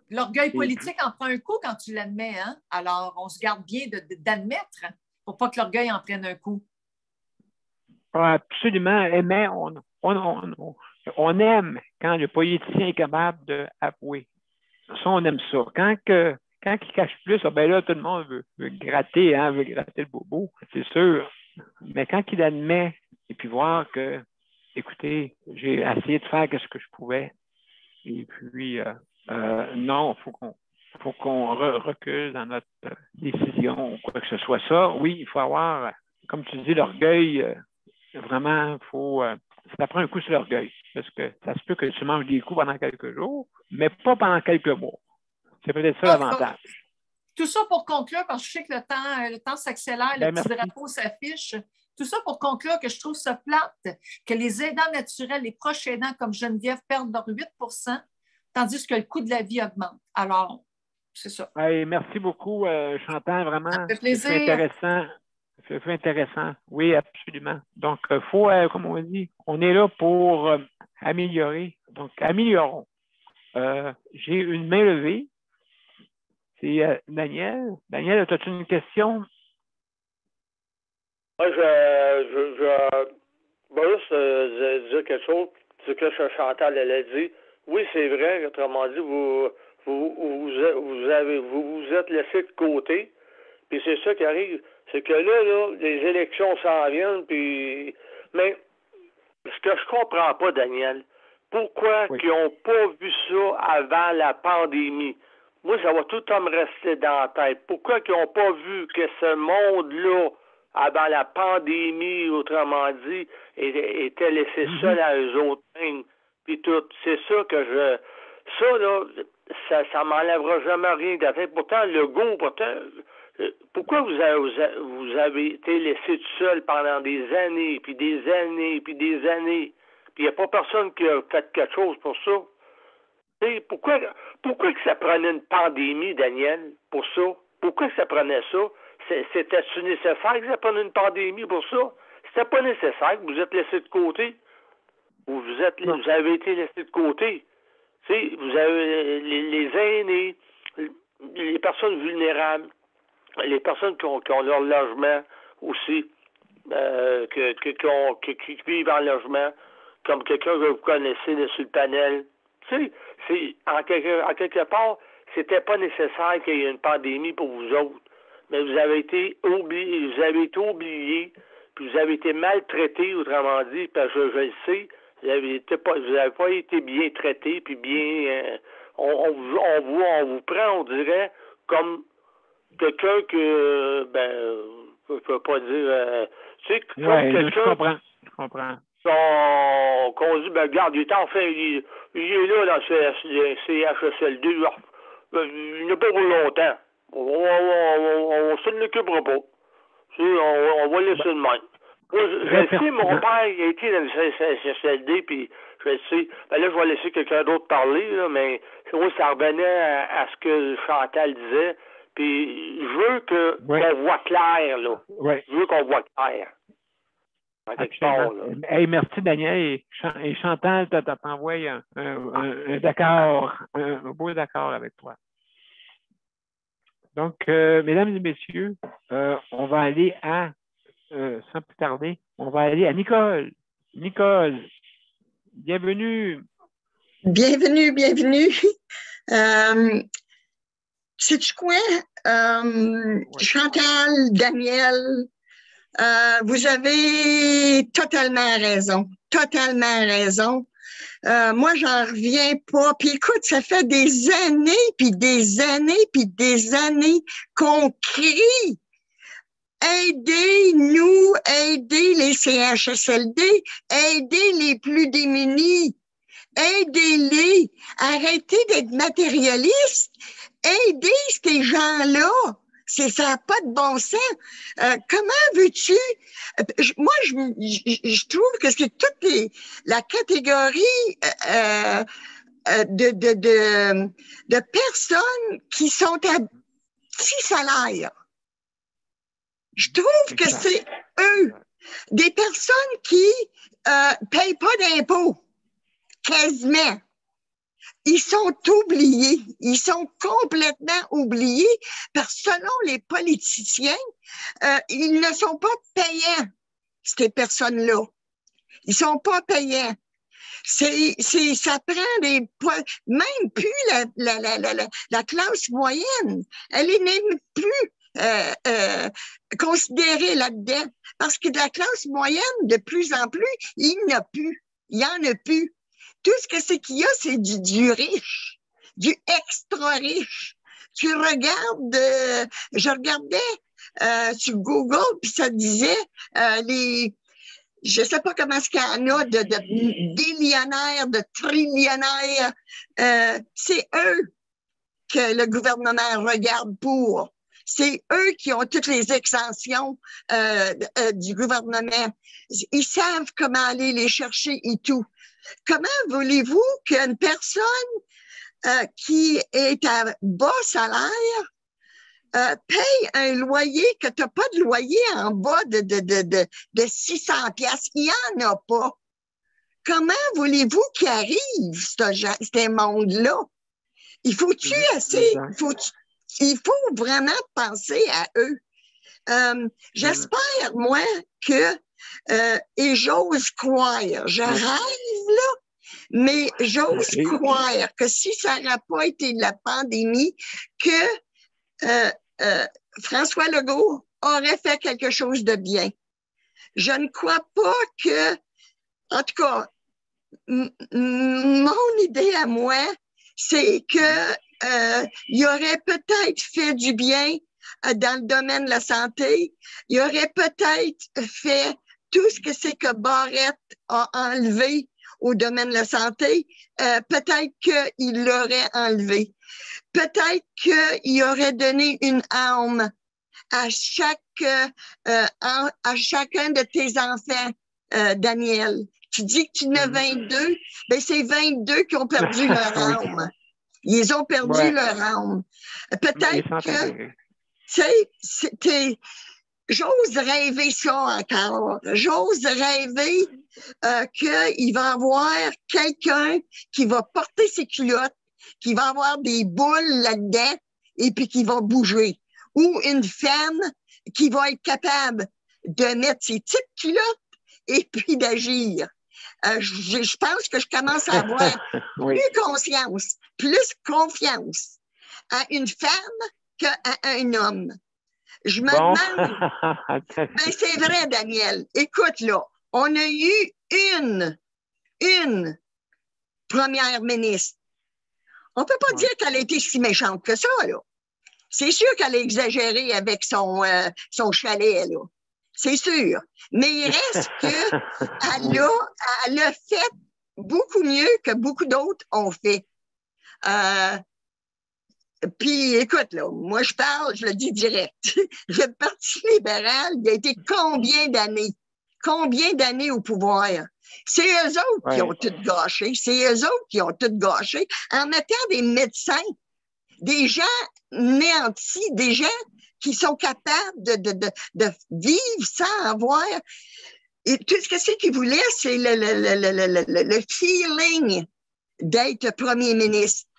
L'orgueil politique en prend un coup quand tu l'admets, hein? Alors, on se garde bien d'admettre pour pas que l'orgueil en prenne un coup. Absolument, mais on aime quand le politicien est capable d'avouer. Ça, on aime ça. Quand il cache plus, ben là, tout le monde veut gratter, hein, veut gratter le bobo, c'est sûr. Mais quand il admet, et puis voir que, écoutez, j'ai essayé de faire ce que je pouvais, et puis, non, faut qu'on recule dans notre décision ou quoi que ce soit. Ça, oui, il faut avoir, comme tu dis, l'orgueil, vraiment, ça prend un coup sur l'orgueil. Parce que ça se peut que tu manges des coups pendant quelques jours, mais pas pendant quelques mois. C'est peut-être ça l'avantage. Tout ça pour conclure, parce que je sais que le temps s'accélère, le petit drapeau s'affiche. Tout ça pour conclure que je trouve ça plate, que les aidants naturels, les proches aidants comme Geneviève perdent leur 8 % tandis que le coût de la vie augmente. Alors, c'est ça. Hey, merci beaucoup, Chantal, vraiment. Ça fait plaisir. C'est intéressant. C'est intéressant. Oui, absolument. Donc, comme on dit, on est là pour améliorer. Donc, améliorons. J'ai une main levée. C'est Daniel. Daniel, as-tu une question? Moi, je veux dire quelque chose. Ce que Chantal elle a dit. Oui, c'est vrai. Autrement dit, vous êtes laissé de côté. Puis c'est ça qui arrive. C'est que là, les élections s'en viennent. Puis, mais ce que je comprends pas, Daniel, pourquoi qu'ils n'ont pas vu ça avant la pandémie? Moi, ça va tout le temps me rester dans la tête. Pourquoi qu'ils n'ont pas vu que ce monde-là, avant la pandémie, autrement dit, était laissé seul à eux autres mêmes? Puis tout, c'est ça que ça, là, ça m'enlèvera jamais rien de la tête. Pourtant, pourquoi vous avez été laissé tout seul pendant des années, puis des années, puis des années? Puis il n'y a pas personne qui a fait quelque chose pour ça. Pourquoi que ça prenait une pandémie, Daniel, pour ça? Pourquoi que ça prenait ça? C'était-tu nécessaire que ça prenne une pandémie pour ça? C'était pas nécessaire que vous êtes laissé de côté. Vous avez été laissé de côté. Vous avez les aînés, les personnes vulnérables, les personnes qui ont leur logement aussi, qui vivent en logement, comme quelqu'un que vous connaissez là, sur le panel. Tu sais, en quelque part, c'était pas nécessaire qu'il y ait une pandémie pour vous autres. Mais vous avez été oubliés, puis vous avez été maltraités, autrement dit, parce que je le sais, vous n'avez pas été bien traités, puis bien... on vous prend, on dirait, comme quelqu'un que, je peux pas dire... tu sais, comme quelqu'un... Je comprends. Qu'on dit, regarde, il est enfin, il est là, dans le CHSLD, il n'est pas pour longtemps. On ne l'occupera pas. On va laisser de même. Moi, je sais, mon père a été dans le CHSLD, puis je sais. Là, je vais laisser quelqu'un d'autre parler, là, mais ça revenait à ce que Chantal disait. Puis je veux qu'on voit clair, là. Ouais. Je veux qu'on voit clair. Hey, merci, Daniel. Et Chantal t'envoie un d'accord, un beau d'accord avec toi. Donc, mesdames et messieurs, on va aller sans plus tarder, on va aller à Nicole. Nicole, bienvenue. Bienvenue. Sais-tu quoi? Chantal, Daniel, vous avez totalement raison. Moi, j'en reviens pas. Puis écoute, ça fait des années, puis des années qu'on crie. Aidez-nous, aidez les CHSLD, aidez les plus démunis, aidez-les. Arrêtez d'être matérialistes. Aidez ces gens-là. Ça n'a pas de bon sens. Comment veux-tu? Moi, je trouve que c'est toute la catégorie de personnes qui sont à petit salaire. Je trouve que c'est eux, des personnes qui payent pas d'impôts, quasiment. Ils sont oubliés. Ils sont complètement oubliés parce que selon les politiciens, ils ne sont pas payants, ces personnes-là. Ils sont pas payants. Ça prend même plus la classe moyenne. Elle est même plus considérée là-dedans. Parce que de la classe moyenne, de plus en plus, il n'y en a plus. Il y en a plus. Tout ce que c'est qu'il y a, c'est du riche, du extra riche. Tu regardes, je regardais sur Google, puis ça disait je sais pas comment est-ce qu'il y en a de billionnaires, de trillionnaires. C'est eux que le gouvernement regarde pour. C'est eux qui ont toutes les exemptions du gouvernement. Ils savent comment aller les chercher et tout. Comment voulez-vous qu'une personne qui est à bas salaire paye un loyer, que tu n'as pas de loyer en bas de 600 $? Il n'y en a pas. Comment voulez-vous qu'il arrive, ce monde-là? Il faut vraiment penser à eux. J'espère, moi, que et j'ose croire, je rêve là, mais j'ose croire que si ça n'aurait pas été de la pandémie, que François Legault aurait fait quelque chose de bien. Je ne crois pas que, en tout cas, mon idée à moi, c'est que il aurait peut-être fait du bien dans le domaine de la santé. Il aurait peut-être fait tout ce que c'est que Barrette a enlevé au domaine de la santé. Peut-être qu'il l'aurait enlevé. Peut-être qu'il aurait donné une âme à chacun de tes enfants, Daniel. Tu dis que tu en as 22, ben c'est 22 qui ont perdu leur âme. Ils ont perdu leur âme. Peut-être que, tu sais, j'ose rêver ça encore. J'ose rêver qu'il va y avoir quelqu'un qui va porter ses culottes, qui va avoir des boules là-dedans et puis qui va bouger. Ou une femme qui va être capable de mettre ses petites culottes et puis d'agir. Je pense que je commence à avoir plus conscience, plus confiance à une femme qu'à un homme. Je me demande... Ben, c'est vrai, Daniel. Écoute, là, on a eu une première ministre. On ne peut pas dire qu'elle a été si méchante que ça, là. C'est sûr qu'elle a exagéré avec son chalet, là. C'est sûr. Mais il reste qu'elle a fait beaucoup mieux que beaucoup d'autres ont fait. Puis, écoute, là, moi, je le dis direct. Le Parti libéral, il a été combien d'années? Combien d'années au pouvoir? C'est eux autres qui ont tout gâché. C'est eux autres qui ont tout gâché en mettant des médecins, des gens néantis, des gens qui sont capables de vivre sans avoir... Et tout ce que c'est qu'ils voulaient, c'est le feeling d'être premier ministre.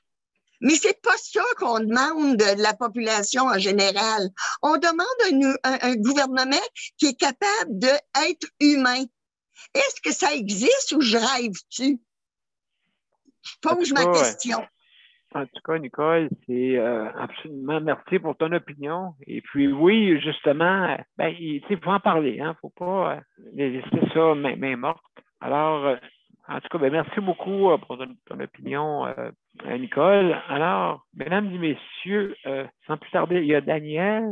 Mais c'est pas ça qu'on demande de la population en général. On demande un gouvernement qui est capable d'être humain. Est-ce que ça existe ou je rêve-tu? Je pose ma question. En tout cas, Nicole, c'est absolument merci pour ton opinion. Et puis oui, justement, ben, il faut en parler, hein. Faut pas laisser ça main morte. Alors, en tout cas, ben, merci beaucoup pour ton opinion, Nicole. Alors, mesdames et messieurs, sans plus tarder, il y a Daniel.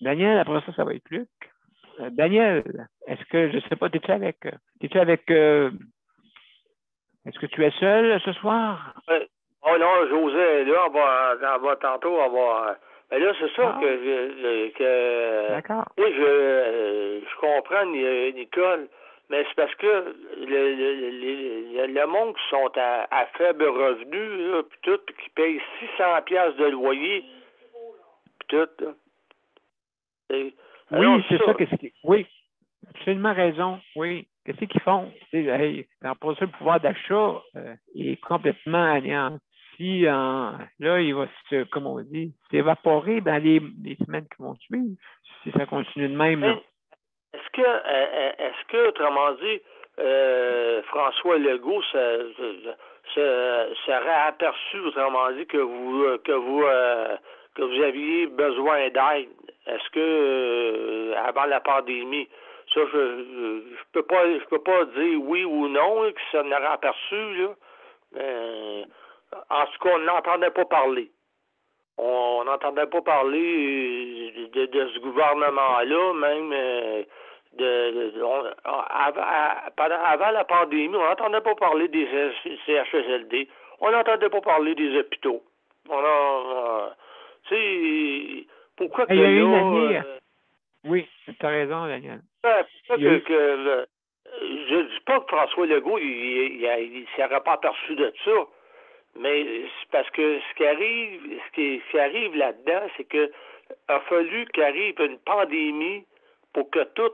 Daniel, après ça va être Luc. Daniel, est-ce que, je ne sais pas, es-tu avec est-ce que tu es seul ce soir? Oh non, José, là, on va tantôt avoir... Mais là, c'est ça que D'accord. Oui, je comprends, Nicole, mais c'est parce que le monde qui sont à faible revenu, là, puis tout, puis qui payent 600$ de loyer, puis tout, là. Oui, c'est ça. Oui, absolument raison. Oui. Qu'est-ce qu'ils font? Hey, pour ça, le pouvoir d'achat est complètement anéanti. Là, il va comme on dit, s'évaporer dans les semaines qui vont suivre, si ça continue de même. Là. Est-ce que, autrement dit, François Legault serait aperçu, autrement dit, que vous aviez besoin d'aide? Est-ce que avant la pandémie, ça, je peux pas dire oui ou non, que ça n'aurait aperçu, là. En tout cas, on n'entendait pas parler. On n'entendait pas parler de ce gouvernement-là, même avant la pandémie, on n'entendait pas parler des CHSLD. On n'entendait pas parler des hôpitaux. Tu sais, pourquoi que il y a là... une année... Oui, tu as raison, Daniel. Je ne dis pas que François Legault, il ne s'aurait pas aperçu de ça, mais c'est parce que ce qui arrive là-dedans, c'est que a fallu qu'arrive une pandémie pour que tout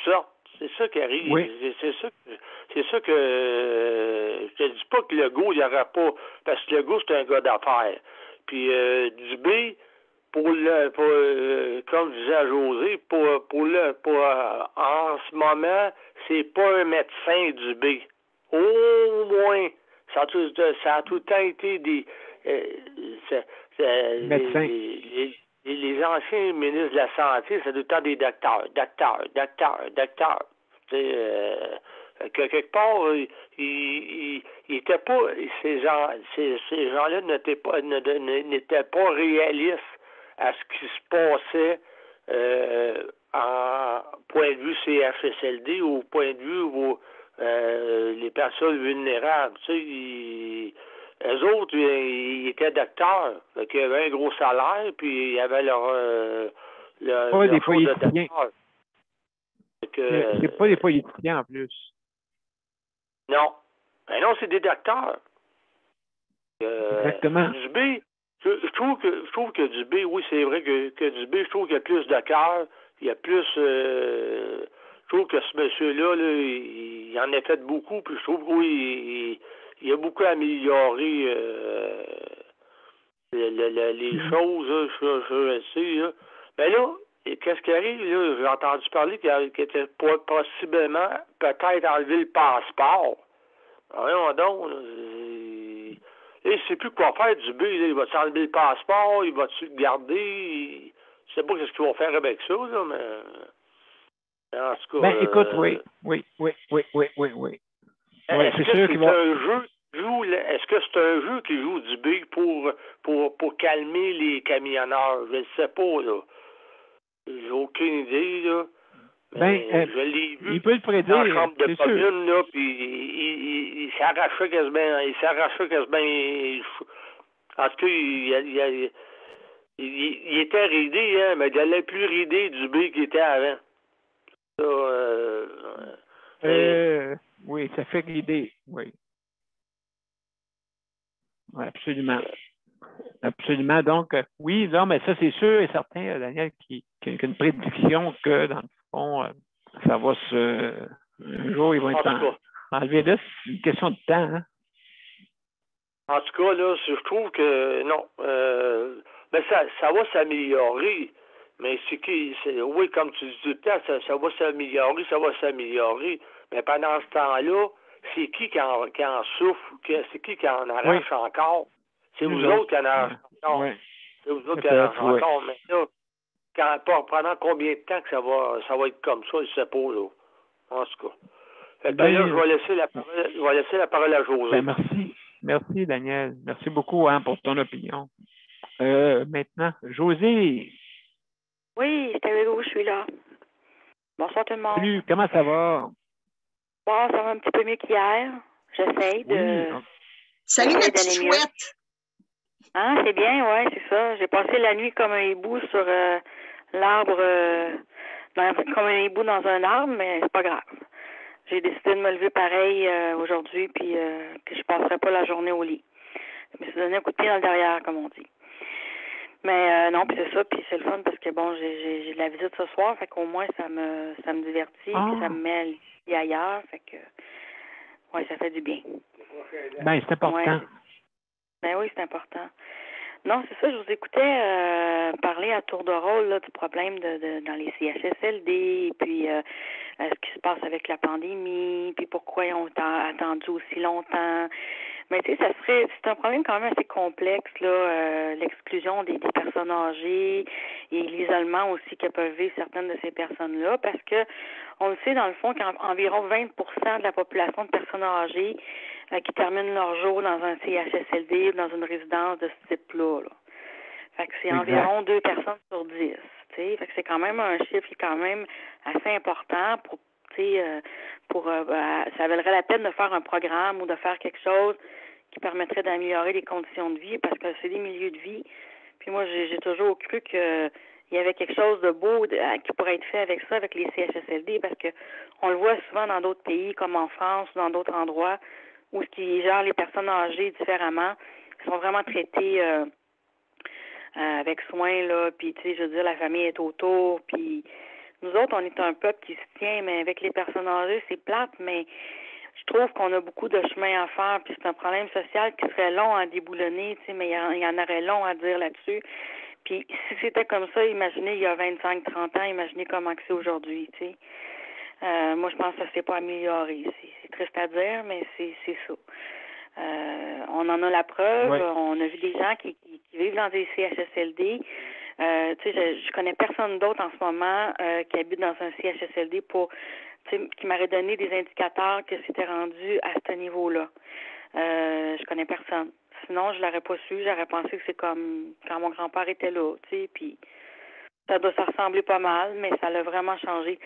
sorte. C'est ça qui arrive. Oui. C'est ça que je te dis pas que Legault, il n'y aurait pas, parce que Legault, c'est un gars d'affaires. Puis Dubé, comme je disais à José, en ce moment, c'est pas un médecin Dubé. Au moins, ça a tout le temps été des médecins. Les anciens ministres de la Santé, c'est tout le temps des docteurs. Quelque part, il était pas, ces gens-là n'étaient pas réalistes à ce qui se passait en point de vue CHSLD ou point de vue les personnes vulnérables. Tu sais, eux autres, ils étaient docteurs. Donc, ils avaient un gros salaire, puis ils avaient leur des politiciens. C'est pas des politiciens en plus. Non. Ben non, c'est des docteurs. Exactement. Dubé, je trouve que Dubé, oui, c'est vrai que Dubé, je trouve qu'il y a plus de cœur, il y a plus... je trouve que ce monsieur-là, là, il en a fait beaucoup, puis je trouve que oui, il a beaucoup amélioré les choses, je sais. Là. Ben là, Et qu'est-ce qui arrive, là? J'ai entendu parler qu'il était possiblement peut-être enlevé le passeport. Voyons donc, là, il ne sait plus quoi faire du B. Là. Il va-tu enlever le passeport? Il va-tu le garder? Je sais pas ce qu'ils vont faire avec ça, là, mais en tout cas... Ben, écoute, oui. Est-ce que c'est un jeu est-ce que c'est un jeu qui joue du B pour calmer les camionneurs? Je ne sais pas, là. J'ai aucune idée, là. Je l'ai vu il peut le prédire, dans la chambre de commune, là, puis il s'arrachait quasiment. En tout cas, il était ridé, hein, mais il allait plus ridé du B qu'il était avant. Ça, oui, ça fait rider, oui. Oui, absolument. Absolument. Donc, oui, non, mais ça, c'est sûr et certain, Daniel, qu'il y a une prédiction que, dans le fond, ça va un jour, ils vont être enlevés là. C'est une question de temps, hein? En tout cas, là, je trouve que, non, mais ça va s'améliorer. Mais oui, comme tu dis tout le temps, ça va s'améliorer. Mais pendant ce temps-là, c'est qui en souffre? C'est qui en arrache encore? C'est vous autres qui en arrachez encore. Oui. C'est vous autres qui en arrachez encore. Mais là, pendant combien de temps que ça va être comme ça, je ne sais pas, là. En tout cas. Fait que là, je vais laisser la parole à José. Ben, merci. Merci, Daniel. Merci beaucoup pour ton opinion. Maintenant, José. Oui, c'est avec vous, je suis là. Bonsoir tout le monde. Salut, comment ça va? Bon, ça va un petit peu mieux qu'hier. J'essaye de... Salut, ma petite chouette! Hein, c'est bien, ouais, c'est ça. J'ai passé la nuit comme un hibou sur l'arbre, comme un hibou dans un arbre, mais c'est pas grave. J'ai décidé de me lever pareil aujourd'hui, puis que je passerai pas la journée au lit. Je me suis donné un coup de pied dans le derrière, comme on dit. Mais non, puis c'est ça, puis c'est le fun parce que bon, j'ai de la visite ce soir, fait qu'au moins ça me divertit, puis ça me met ici ailleurs, fait que ouais, ça fait du bien. Ben, c'est important. Ouais. Ben oui, c'est important. Non, c'est ça, je vous écoutais parler à tour de rôle là, du problème dans les CHSLD, et puis ce qui se passe avec la pandémie, puis pourquoi ils ont attendu aussi longtemps. Mais tu sais, c'est un problème quand même assez complexe, là, l'exclusion des personnes âgées et l'isolement aussi que peuvent vivre certaines de ces personnes-là, parce que on le sait dans le fond qu'environ 20% de la population de personnes âgées qui terminent leur jour dans un CHSLD ou dans une résidence de ce type-là. Là. Fait que c'est environ 2 personnes sur 10. T'sais. Fait que c'est quand même un chiffre qui est quand même assez important pour ça valerait la peine de faire un programme ou de faire quelque chose qui permettrait d'améliorer les conditions de vie parce que c'est des milieux de vie. Puis moi, j'ai toujours cru que il y avait quelque chose de beau qui pourrait être fait avec ça, avec les CHSLD, parce que on le voit souvent dans d'autres pays, comme en France ou dans d'autres endroits, où qui gèrent les personnes âgées différemment, sont vraiment traitées avec soin, là, puis tu sais, je veux dire, la famille est autour, puis nous autres, on est un peuple qui se tient, mais avec les personnes âgées, c'est plate, mais je trouve qu'on a beaucoup de chemin à faire, puis c'est un problème social qui serait long à déboulonner, tu sais, mais il y en aurait long à dire là-dessus. Puis si c'était comme ça, imaginez il y a 25-30 ans, imaginez comment c'est aujourd'hui, tu sais. Moi, je pense que ça s'est pas amélioré. C'est triste à dire, mais c'est ça. On en a la preuve. Ouais. On a vu des gens qui vivent dans des CHSLD. Tu sais, je connais personne d'autre en ce moment qui habite dans un CHSLD qui m'aurait donné des indicateurs que c'était rendu à ce niveau-là. Je connais personne. Sinon, je l'aurais pas su. J'aurais pensé que c'est comme quand mon grand-père était là, tu sais, puis ça doit se ressembler pas mal, mais ça l'a vraiment changé.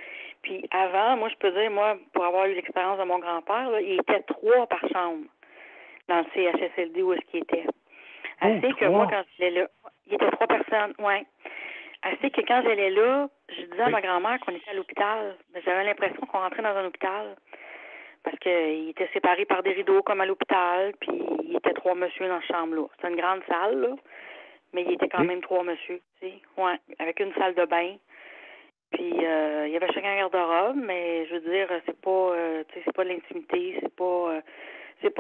Puis avant, moi, je peux dire, pour avoir eu l'expérience de mon grand-père, là, il était 3 par chambre dans le CHSLD où est-ce qu'il était. Assez que moi, quand j'allais là, il était 3 personnes, ouais. Assez que quand j'allais là, je disais à ma grand-mère qu'on était à l'hôpital. J'avais l'impression qu'on rentrait dans un hôpital. Parce qu'il était séparé par des rideaux comme à l'hôpital, puis il était 3 monsieur dans la chambre-là. C'était une grande salle, là, mais il était quand même 3 monsieur, tu sais. Ouais, avec une salle de bain. Puis il y avait chacun un garde-robe, mais je veux dire, c'est pas tu sais, c'est pas de l'intimité, c'est pas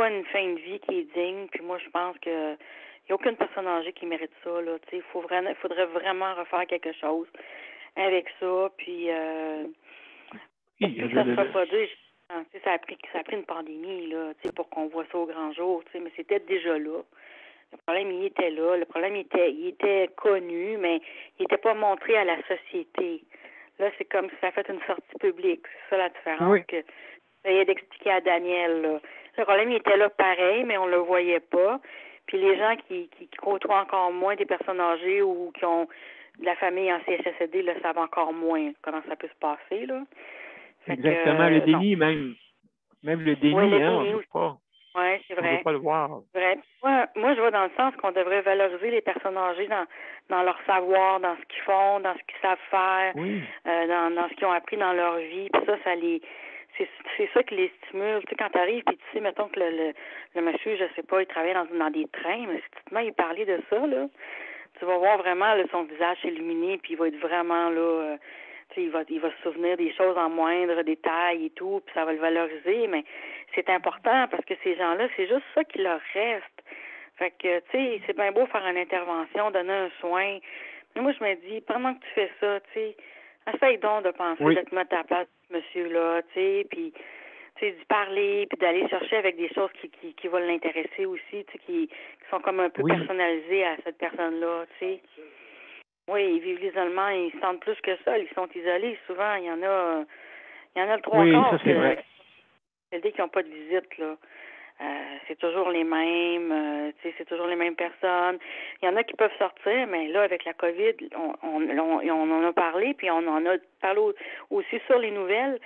une fin de vie qui est digne. Puis moi, je pense que il n'y a aucune personne âgée qui mérite ça, là. Tu sais, il faudrait vraiment refaire quelque chose avec ça. Puis, Oui, que ça se reproduise. Ça a pris une pandémie là, pour qu'on voit ça au grand jour, mais c'était déjà là. Le problème, il était là. Le problème, il était connu, mais il n'était pas montré à la société. Là, c'est comme si ça a fait une sortie publique. C'est ça la différence. Oui. Que j'essayais d'expliquer à Daniel. Là. Le problème, il était là pareil, mais on ne le voyait pas. Puis les gens qui côtoient encore moins des personnes âgées ou qui ont de la famille en CHSLD, là, savent encore moins comment ça peut se passer. Là. Exactement, le déni, même le déni, oui, on ne peut pas. Oui, c'est vrai. On ne peut pas le voir. Vrai. Moi, je vois dans le sens qu'on devrait valoriser les personnes âgées dans leur savoir, dans ce qu'ils font, dans ce qu'ils savent faire, dans ce qu'ils ont appris dans leur vie. Puis ça c'est ça qui les stimule. Tu sais, quand tu arrives, puis tu sais, mettons que le monsieur, je sais pas, il travaille dans des trains, mais si tu te mets à parler de ça, là, tu vas voir vraiment là, son visage s'illuminer, puis il va être vraiment là, il va se souvenir des choses en moindre détail et tout, puis ça va le valoriser, mais c'est important parce que ces gens-là, c'est juste ça qui leur reste. Fait que, tu sais, c'est bien beau faire une intervention, donner un soin, mais moi, je me dis, pendant que tu fais ça, tu sais, essaye donc de penser, de te mettre à la place de ce monsieur-là, tu sais, puis tu sais, d'y parler, puis d'aller chercher avec des choses qui vont l'intéresser aussi, tu sais, qui sont comme un peu personnalisées à cette personne-là, tu sais. Oui, ils vivent l'isolement, ils se sentent plus que ça, ils sont isolés. Souvent, il y en a le trois quarts. Oui, ça c'est vrai. Qui n'ont pas de visite, là. C'est toujours les mêmes, c'est toujours les mêmes personnes. Il y en a qui peuvent sortir, mais là, avec la COVID, on en a parlé, puis on en a parlé aussi sur les nouvelles,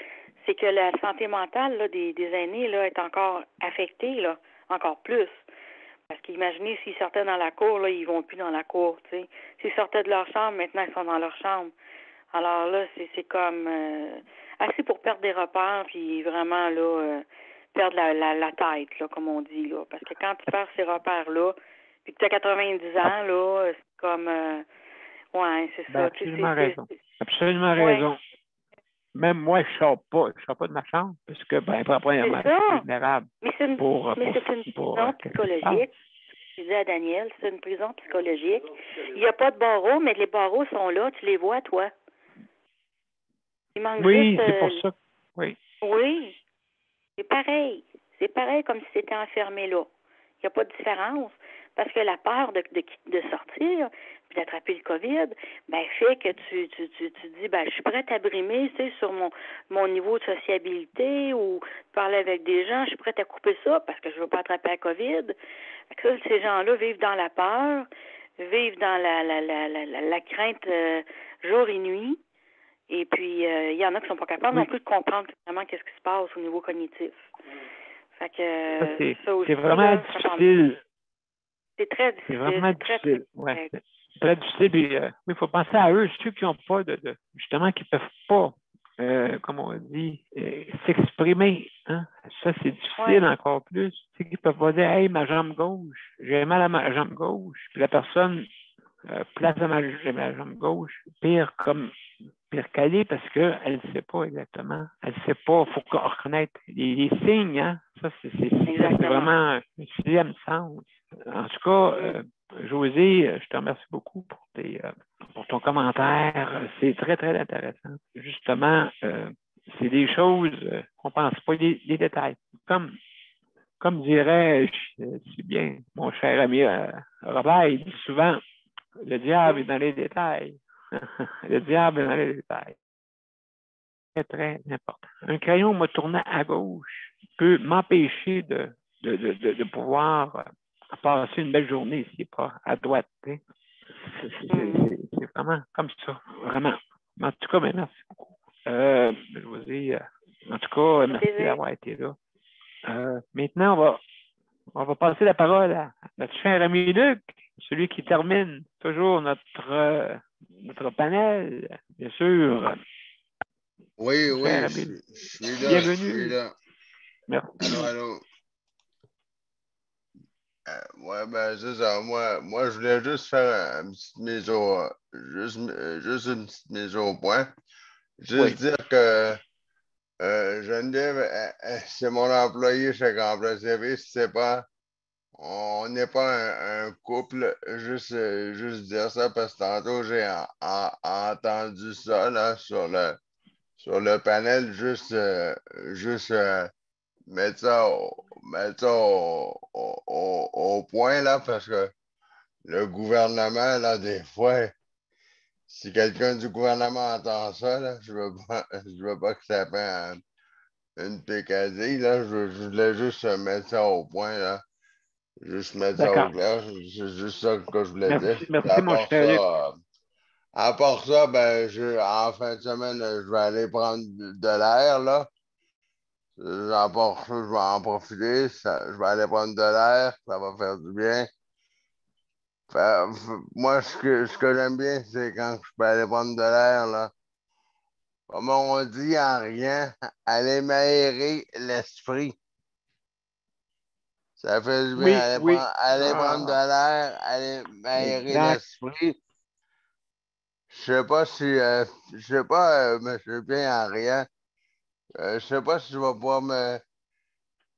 c'est que la santé mentale là, des aînés là, est encore affectée, là, encore plus. Parce qu'imaginez s'ils sortaient dans la cour, là, ils vont plus dans la cour, tu sais. S'ils sortaient de leur chambre, maintenant ils sont dans leur chambre. Alors là, c'est comme assez pour perdre des repères, puis vraiment là perdre la tête, là, comme on dit, là. Parce que quand tu perds ces repères-là, puis que tu as 90 ans, là, c'est comme c'est ça. Absolument raison. Absolument raison. Même moi, je ne sors pas de ma chambre, parce que, premièrement, je suis vulnérable. Mais c'est une prison psychologique. Je disais à Daniel, c'est une prison psychologique. Il n'y a pas de barreaux, mais les barreaux sont là, tu les vois, toi. Il manque juste, c'est pour ça. Oui. Oui. C'est pareil. C'est pareil comme si c'était enfermé là. Il n'y a pas de différence. Parce que la peur de sortir puis d'attraper le COVID, fait que tu dis, je suis prête à brimer, tu sais, sur mon niveau de sociabilité ou parler avec des gens, je suis prête à couper ça parce que je ne veux pas attraper la COVID. Ça, ces gens-là vivent dans la peur, vivent dans la crainte jour et nuit. Et puis, il y en a qui ne sont pas capables non plus de comprendre vraiment qu'est-ce qui se passe au niveau cognitif. Fait que ça aussi, c'est vraiment difficile. C'est très difficile. C'est vraiment difficile. Ouais. C'est très difficile. Puis, il faut penser à eux, ceux qui n'ont pas justement, qui ne peuvent pas, comme on dit, s'exprimer. Hein? Ça, c'est difficile encore plus. C'est qu'ils ne peuvent pas dire, hey, ma jambe gauche, j'ai mal à ma jambe gauche. Puis la personne place à ma jambe gauche, pire qu'elle est parce qu'elle ne sait pas exactement. Elle ne sait pas. Il faut reconnaître les signes. Hein? Ça, c'est vraiment un sixième sens. En tout cas, José, je te remercie beaucoup pour ton commentaire. C'est très, très intéressant. Justement, c'est des choses qu'on ne pense pas, des détails. Comme dirait si bien mon cher ami Robert, il dit souvent, le diable est dans les détails. Le diable est dans les détails. C'est très important. Un crayon me tournant à gauche peut m'empêcher de pouvoir passer une belle journée s'il n'est pas à droite. C'est vraiment comme ça. Vraiment. En tout cas, merci beaucoup. José, en tout cas, merci d'avoir été là. Maintenant, on va passer la parole à notre cher ami Luc, celui qui termine toujours notre panel, bien sûr. Oui, je suis là. Bienvenue. Je suis là. Merci. Allô. C'est ça. Moi, je voulais juste faire une petite mise au juste une petite mise au point. Juste dire que Geneviève, c'est mon employé chez Emploi Service, c'est pas. on n'est pas un couple, juste dire ça, parce que tantôt j'ai entendu ça là, sur le panel, juste mettre ça au point là, parce que le gouvernement, là, des fois, si quelqu'un du gouvernement entend ça, là, je veux pas que ça prenne une pécadille, là, je voulais juste mettre ça au point, là. Juste mettre ça au clair, c'est juste ça que je voulais dire. Merci, mon cher. À part ça, ben, en fin de semaine, je vais aller prendre de l'air, là. À part ça, je vais en profiter. Je vais aller prendre de l'air, ça va faire du bien. Moi, ce que j'aime bien, c'est quand je peux aller prendre de l'air, là. Comme on dit en rien, aller m'aérer l'esprit. Ça fait du bien. Aller prendre de l'air, aller m'aérer l'esprit. Je sais pas si, je sais pas, M. Bien en rien. Je sais pas si je vais pouvoir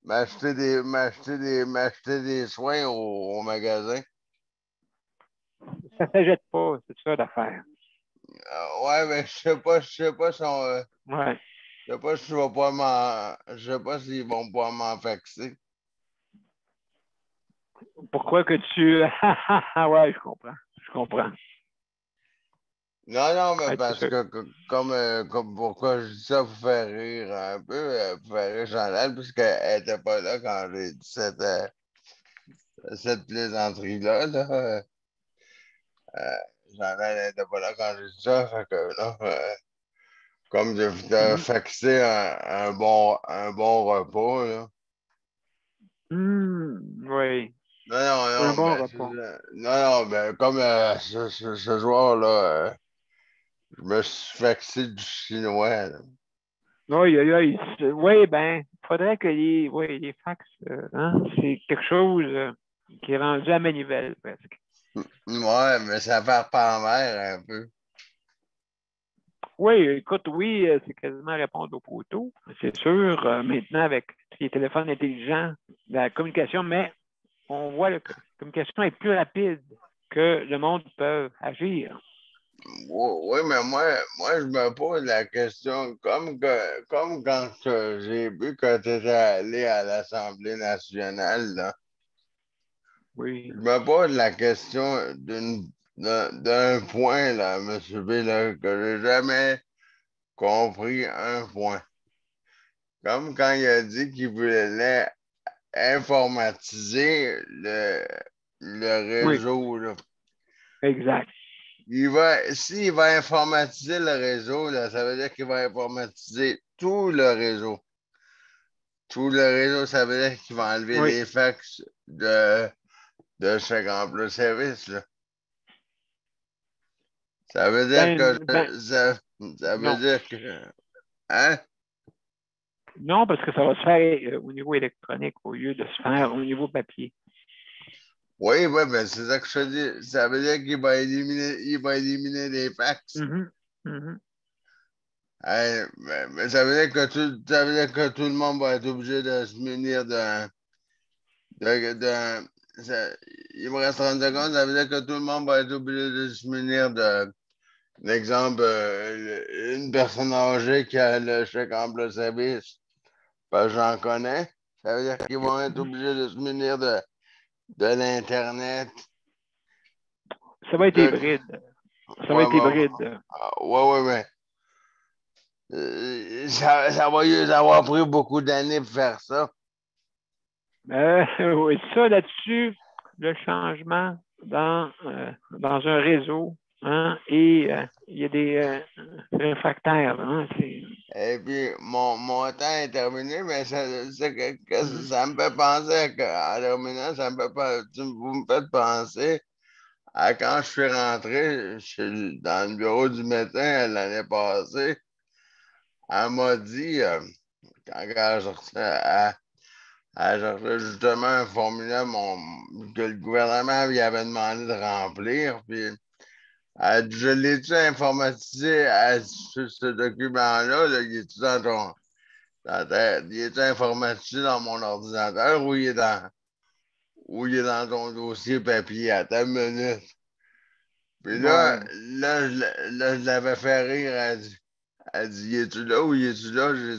m'acheter des soins au magasin. Ça ne s'achète pas, c'est ça l'affaire. Ouais, mais je sais pas si ouais. Je sais pas si je sais pas s'ils vont pouvoir m'en faxer. Pourquoi que tu. Ouais, je comprends. Non, mais parce que comme pourquoi je dis ça pour faire rire un peu, pour faire rire Chantal, puisqu'elle n'était pas là quand j'ai dit cette plaisanterie-là. Là. Chantal n'était pas là quand j'ai dit ça, fait que là, comme de faxer un bon repas, là. Oui. Non, bon repas. Non, ben comme ce soir-là, je me suis faxé du chinois. Là. Oui, ben, il faudrait que les fax, c'est quelque chose qui est rendu à manivelle, presque. Ouais, mais ça fait par mer un peu. Oui, écoute, c'est quasiment répondre au poteau, c'est sûr. Maintenant, avec les téléphones intelligents, la communication, mais on voit que la communication est plus rapide que le monde peut agir. Oui, mais moi, je me pose la question, comme quand j'ai vu que tu étais allé à l'Assemblée nationale, là. Oui. Je me pose la question d'un point, là, M. B, là, que j'ai jamais compris un point. Comme quand il a dit qu'il voulait informatiser le réseau. Là. Exact. S'il va informatiser le réseau, là, ça veut dire qu'il va informatiser tout le réseau. Tout le réseau, ça veut dire qu'il va enlever les fax de chaque emploi de service. Là. Ça veut dire ça veut dire que. Hein? Non, parce que ça va se faire au niveau électronique au lieu de se faire au niveau papier. Oui, ben c'est ça que je te dis. Ça veut dire qu'il va éliminer les fax. Hey, mais ça veut dire que tout le monde va être obligé de se munir il me reste 30 secondes, ça veut dire que tout le monde va être obligé de se munir d'exemple, une personne âgée qui a le chèque emploi de service. Ben, j'en connais. Ça veut dire qu'ils vont être obligés de se munir de l'Internet. Ça va être hybride. Ça va être hybride. Oui, mais ça va y avoir pris beaucoup d'années pour faire ça. Oui, ça là-dessus, le changement dans un réseau, et il y a des réfractaires. Et puis, mon temps est terminé, mais ça me fait penser en terminant, vous me faites penser à quand je suis rentré dans le bureau du médecin l'année passée. Elle m'a dit, quand je cherchais justement un formulaire que le gouvernement lui avait demandé de remplir, puis je l'ai-tu informatisé ce document-là, il est-tu dans ton... Il est informatisé dans mon ordinateur ou il est où il est dans ton dossier papier. Attends une minute. Puis là, je l'avais fait rire. Elle dit, es-tu là ou es-tu là? J'ai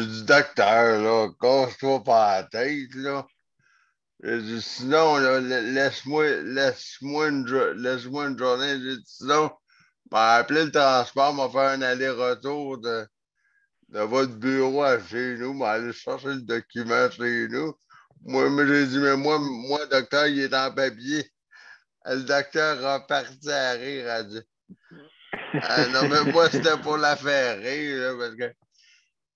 dit, docteur, là, casse-toi pas la tête, là. J'ai dit, sinon, là, laisse-moi une journée. J'ai dit, sinon, m'a appelé le transport, m'a fait un aller-retour de votre bureau à chez nous, m'a allé chercher le document chez nous. Moi, j'ai dit, mais moi, docteur, il est en papier. Le docteur a parti à rire, elle a dit. Non, mais moi, c'était pour la faire rire, là,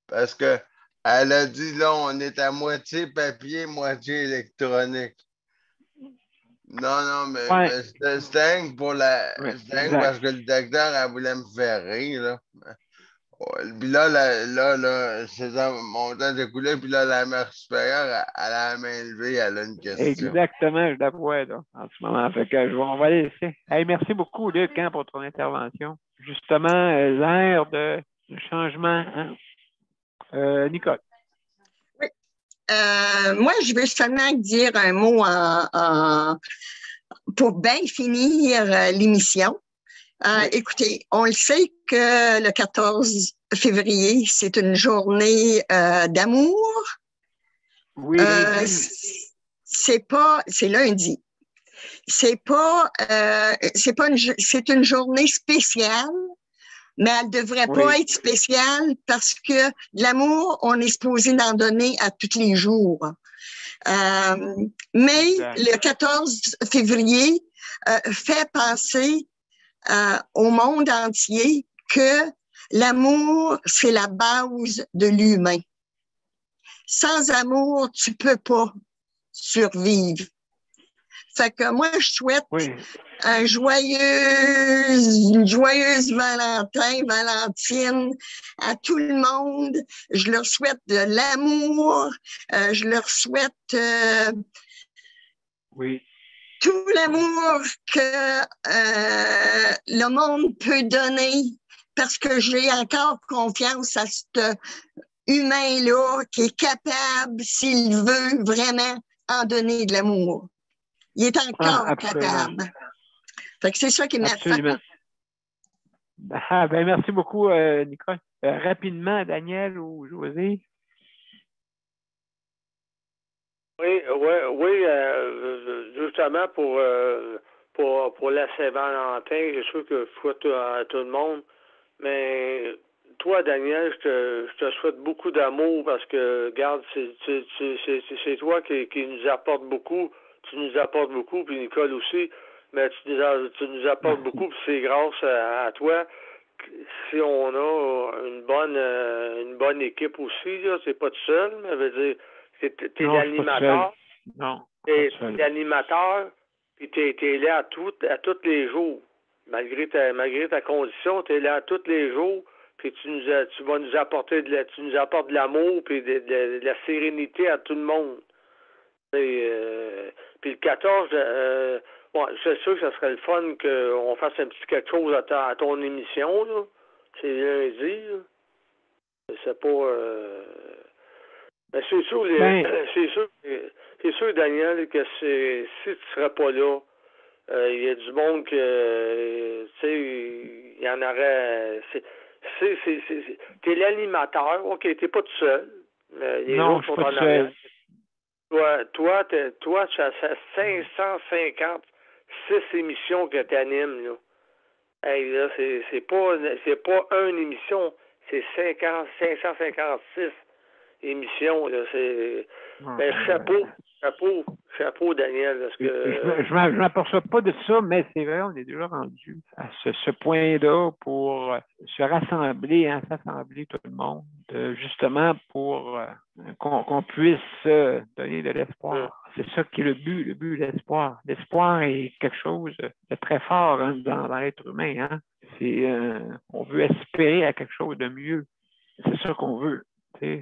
parce que elle a dit, là, on est à moitié papier, moitié électronique. Non, mais c'était rien pour parce que le docteur, elle voulait me faire rire, là. Puis là, c'est mon temps s'écoulait, puis là, la mère supérieure, elle a la main levée, elle a une question. Exactement, je la vois, là, en ce moment. Fait que on va laisser. Hey, merci beaucoup, Luc, pour ton intervention. Justement, l'ère de changement, hein? Nicole. Oui. Moi, je veux seulement dire un mot pour bien finir l'émission. Écoutez, on le sait que le 14 février, c'est une journée d'amour. Oui, c'est lundi. C'est une journée spéciale, mais elle ne devrait pas être spéciale parce que l'amour, on est supposé en donner à tous les jours. Mais le 14 février fait penser au monde entier que l'amour, c'est la base de l'humain. Sans amour, tu peux pas survivre. Fait que moi, je souhaite une joyeuse Valentine à tout le monde. Je leur souhaite de l'amour. Je leur souhaite tout l'amour que le monde peut donner parce que j'ai encore confiance à cet humain-là qui est capable, s'il veut vraiment, en donner de l'amour. Il est encore capable. Fait que c'est ça qui m'a fait. Merci beaucoup, Nicole. Rapidement, Daniel ou José? Oui, justement pour la Saint-Valentin, je suis que je souhaite à tout le monde, mais toi, Daniel, je te souhaite beaucoup d'amour parce que, regarde, c'est toi qui nous apporte beaucoup, tu nous apportes beaucoup, puis Nicole aussi, mais tu nous apportes beaucoup, puis c'est grâce à toi si on a une bonne équipe aussi, là, c'est pas tout seul, mais veut dire, t'es l'animateur. Non. T'es l'animateur, puis t'es là à tous les jours. Malgré ta condition, t'es là tous les jours, puis tu vas nous apporter tu nous apportes de l'amour puis de la sérénité à tout le monde. Puis le 14, c'est sûr que ça serait le fun qu'on fasse un petit quelque chose à ton émission, là. C'est lundi, là. C'est pas... Mais c'est sûr, Daniel, que si tu serais pas là, il y a du monde que, tu sais, il y en aurait... T'es l'animateur, OK, t'es pas tout seul. Les autres sont en arrière. Toi, tu as 556 émissions que tu animes, là. Hey, là, c'est pas une émission, c'est 556 émissions, là. C'est... Chapeau, Daniel, parce que... Je ne m'aperçois pas de ça, mais c'est vrai, on est déjà rendu à ce point-là pour se rassembler, s'assembler tout le monde, justement pour qu'on puisse donner de l'espoir. C'est ça qui est le but, l'espoir. L'espoir est quelque chose de très fort dans l'être humain. Hein? On veut espérer à quelque chose de mieux. C'est ça qu'on veut.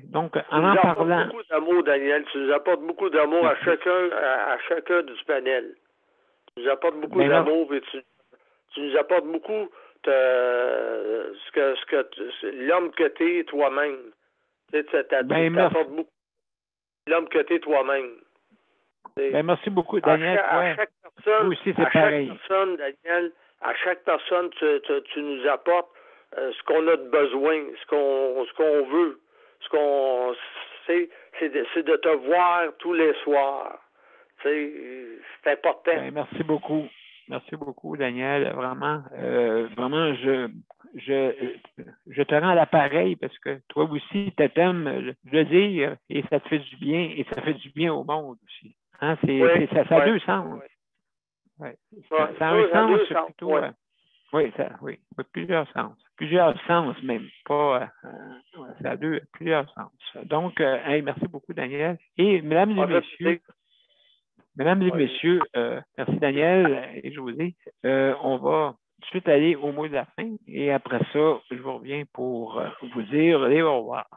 Donc, en parlant... beaucoup d'amour, Daniel. Tu nous apportes beaucoup d'amour à chacun du panel. Tu nous apportes beaucoup d'amour et tu nous apportes beaucoup l'homme que tu es toi-même. Tu apportes beaucoup l'homme que tu es toi-même. Ben, merci beaucoup, Daniel. À chaque personne, Vous aussi, c'est pareil. Chaque personne, Daniel, à chaque personne, tu nous apportes ce qu'on a de besoin, ce qu'on veut, c'est de te voir tous les soirs. C'est important. Ben, merci beaucoup. Merci beaucoup, Daniel. Vraiment, vraiment, je te rends à l'appareil parce que toi aussi, tu t'aimes le dire et ça te fait du bien et ça fait du bien au monde aussi. Hein? Ça a deux sens. Ouais. Ça a un sens plutôt. Oui, plusieurs sens. Plusieurs sens même. Pas, ça a plusieurs sens. Donc, merci beaucoup, Daniel. Et mesdames et messieurs, merci Daniel et José. On va tout de suite aller au mot de la fin et après ça, je vous reviens pour vous dire les au revoir.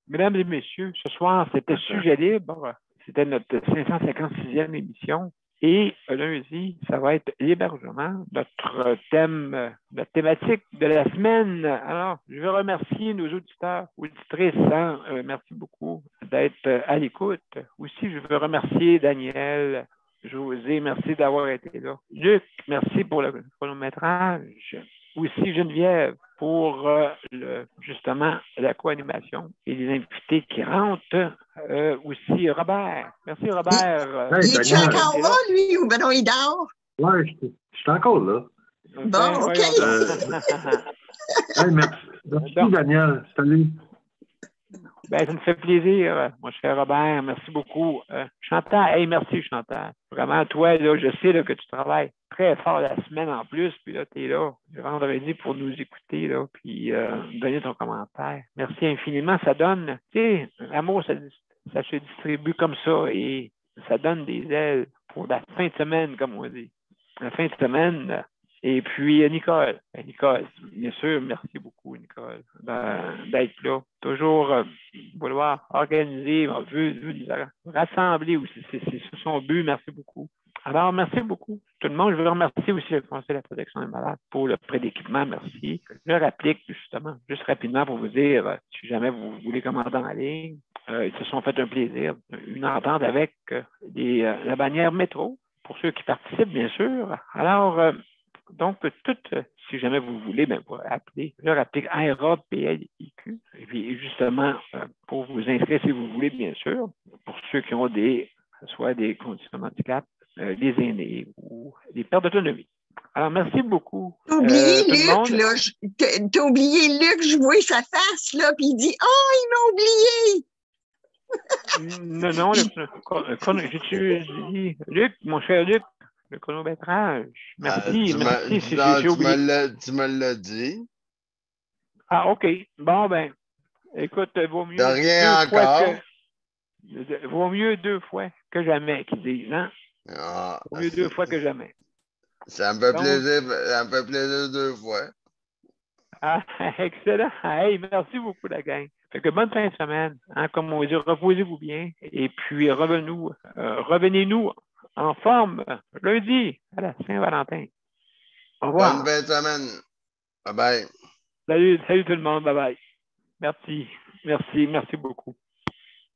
Mesdames et messieurs, ce soir, c'était Sujet libre. C'était notre 556e émission. Et lundi, ça va être l'hébergement, notre thème, notre thématique de la semaine. Alors, je veux remercier nos auditeurs, auditrices. Merci beaucoup d'être à l'écoute. Aussi, je veux remercier Daniel, José, merci d'avoir été là. Luc, merci pour le chronométrage. Aussi Geneviève pour justement la co-animation et les invités qui rentrent. Aussi Robert. Merci Robert. Il est encore là, lui, ou ben non, il dort? Oui, je suis encore là. Bon, OK. Merci Daniel. Salut. Ben, ça me fait plaisir, mon cher Robert. Merci beaucoup. Chantal, merci Chantal. Vraiment, toi, là, je sais là, que tu travailles très fort la semaine en plus, puis là, tu es là le vendredi pour nous écouter, là, puis donner ton commentaire. Merci infiniment. Ça donne, tu sais, l'amour, ça se distribue comme ça et ça donne des ailes pour la fin de semaine, comme on dit. La fin de semaine. Et puis, Nicole, bien sûr, merci beaucoup, Nicole, d'être là. Toujours vouloir organiser, veut rassembler aussi. C'est son but. Merci beaucoup. Alors, merci beaucoup, tout le monde. Je veux remercier aussi le Conseil de la protection des malades pour le prêt d'équipement. Merci. Je réapplique, justement, juste rapidement pour vous dire, si jamais vous voulez commander en ligne, ils se sont fait un plaisir. Une entente avec la bannière métro, pour ceux qui participent, bien sûr. Alors, donc, si jamais vous voulez, vous appelez, je réapplique ARA-PLIQ. Et puis, justement, pour vous inscrire, si vous voulez, bien sûr, pour ceux qui ont soit des conditions de handicap, des aînés ou des pertes d'autonomie. Alors, merci beaucoup. T'as oublié Luc, là. T'as oublié Luc, je vois sa face, là, puis il dit « Oh, il m'a oublié! » Non, j'ai dit, Luc, mon cher Luc, le chronométrage. Merci, merci. Tu me l'as dit. Ah, OK. Bon, écoute, vaut mieux. De rien encore. Vaut mieux 2 fois que jamais, qu'ils disent, hein? Vaut mieux 2 fois que jamais. Ça me fait plaisir 2 fois. Ah, excellent. Hey, merci beaucoup, la gang. Fait que bonne fin de semaine. Hein, comme on dit, reposez-vous bien. Et puis, revenez-nous en forme lundi à la Saint-Valentin. Au revoir. Bonne fin de semaine. Bye bye. Salut tout le monde. Bye bye. Merci beaucoup.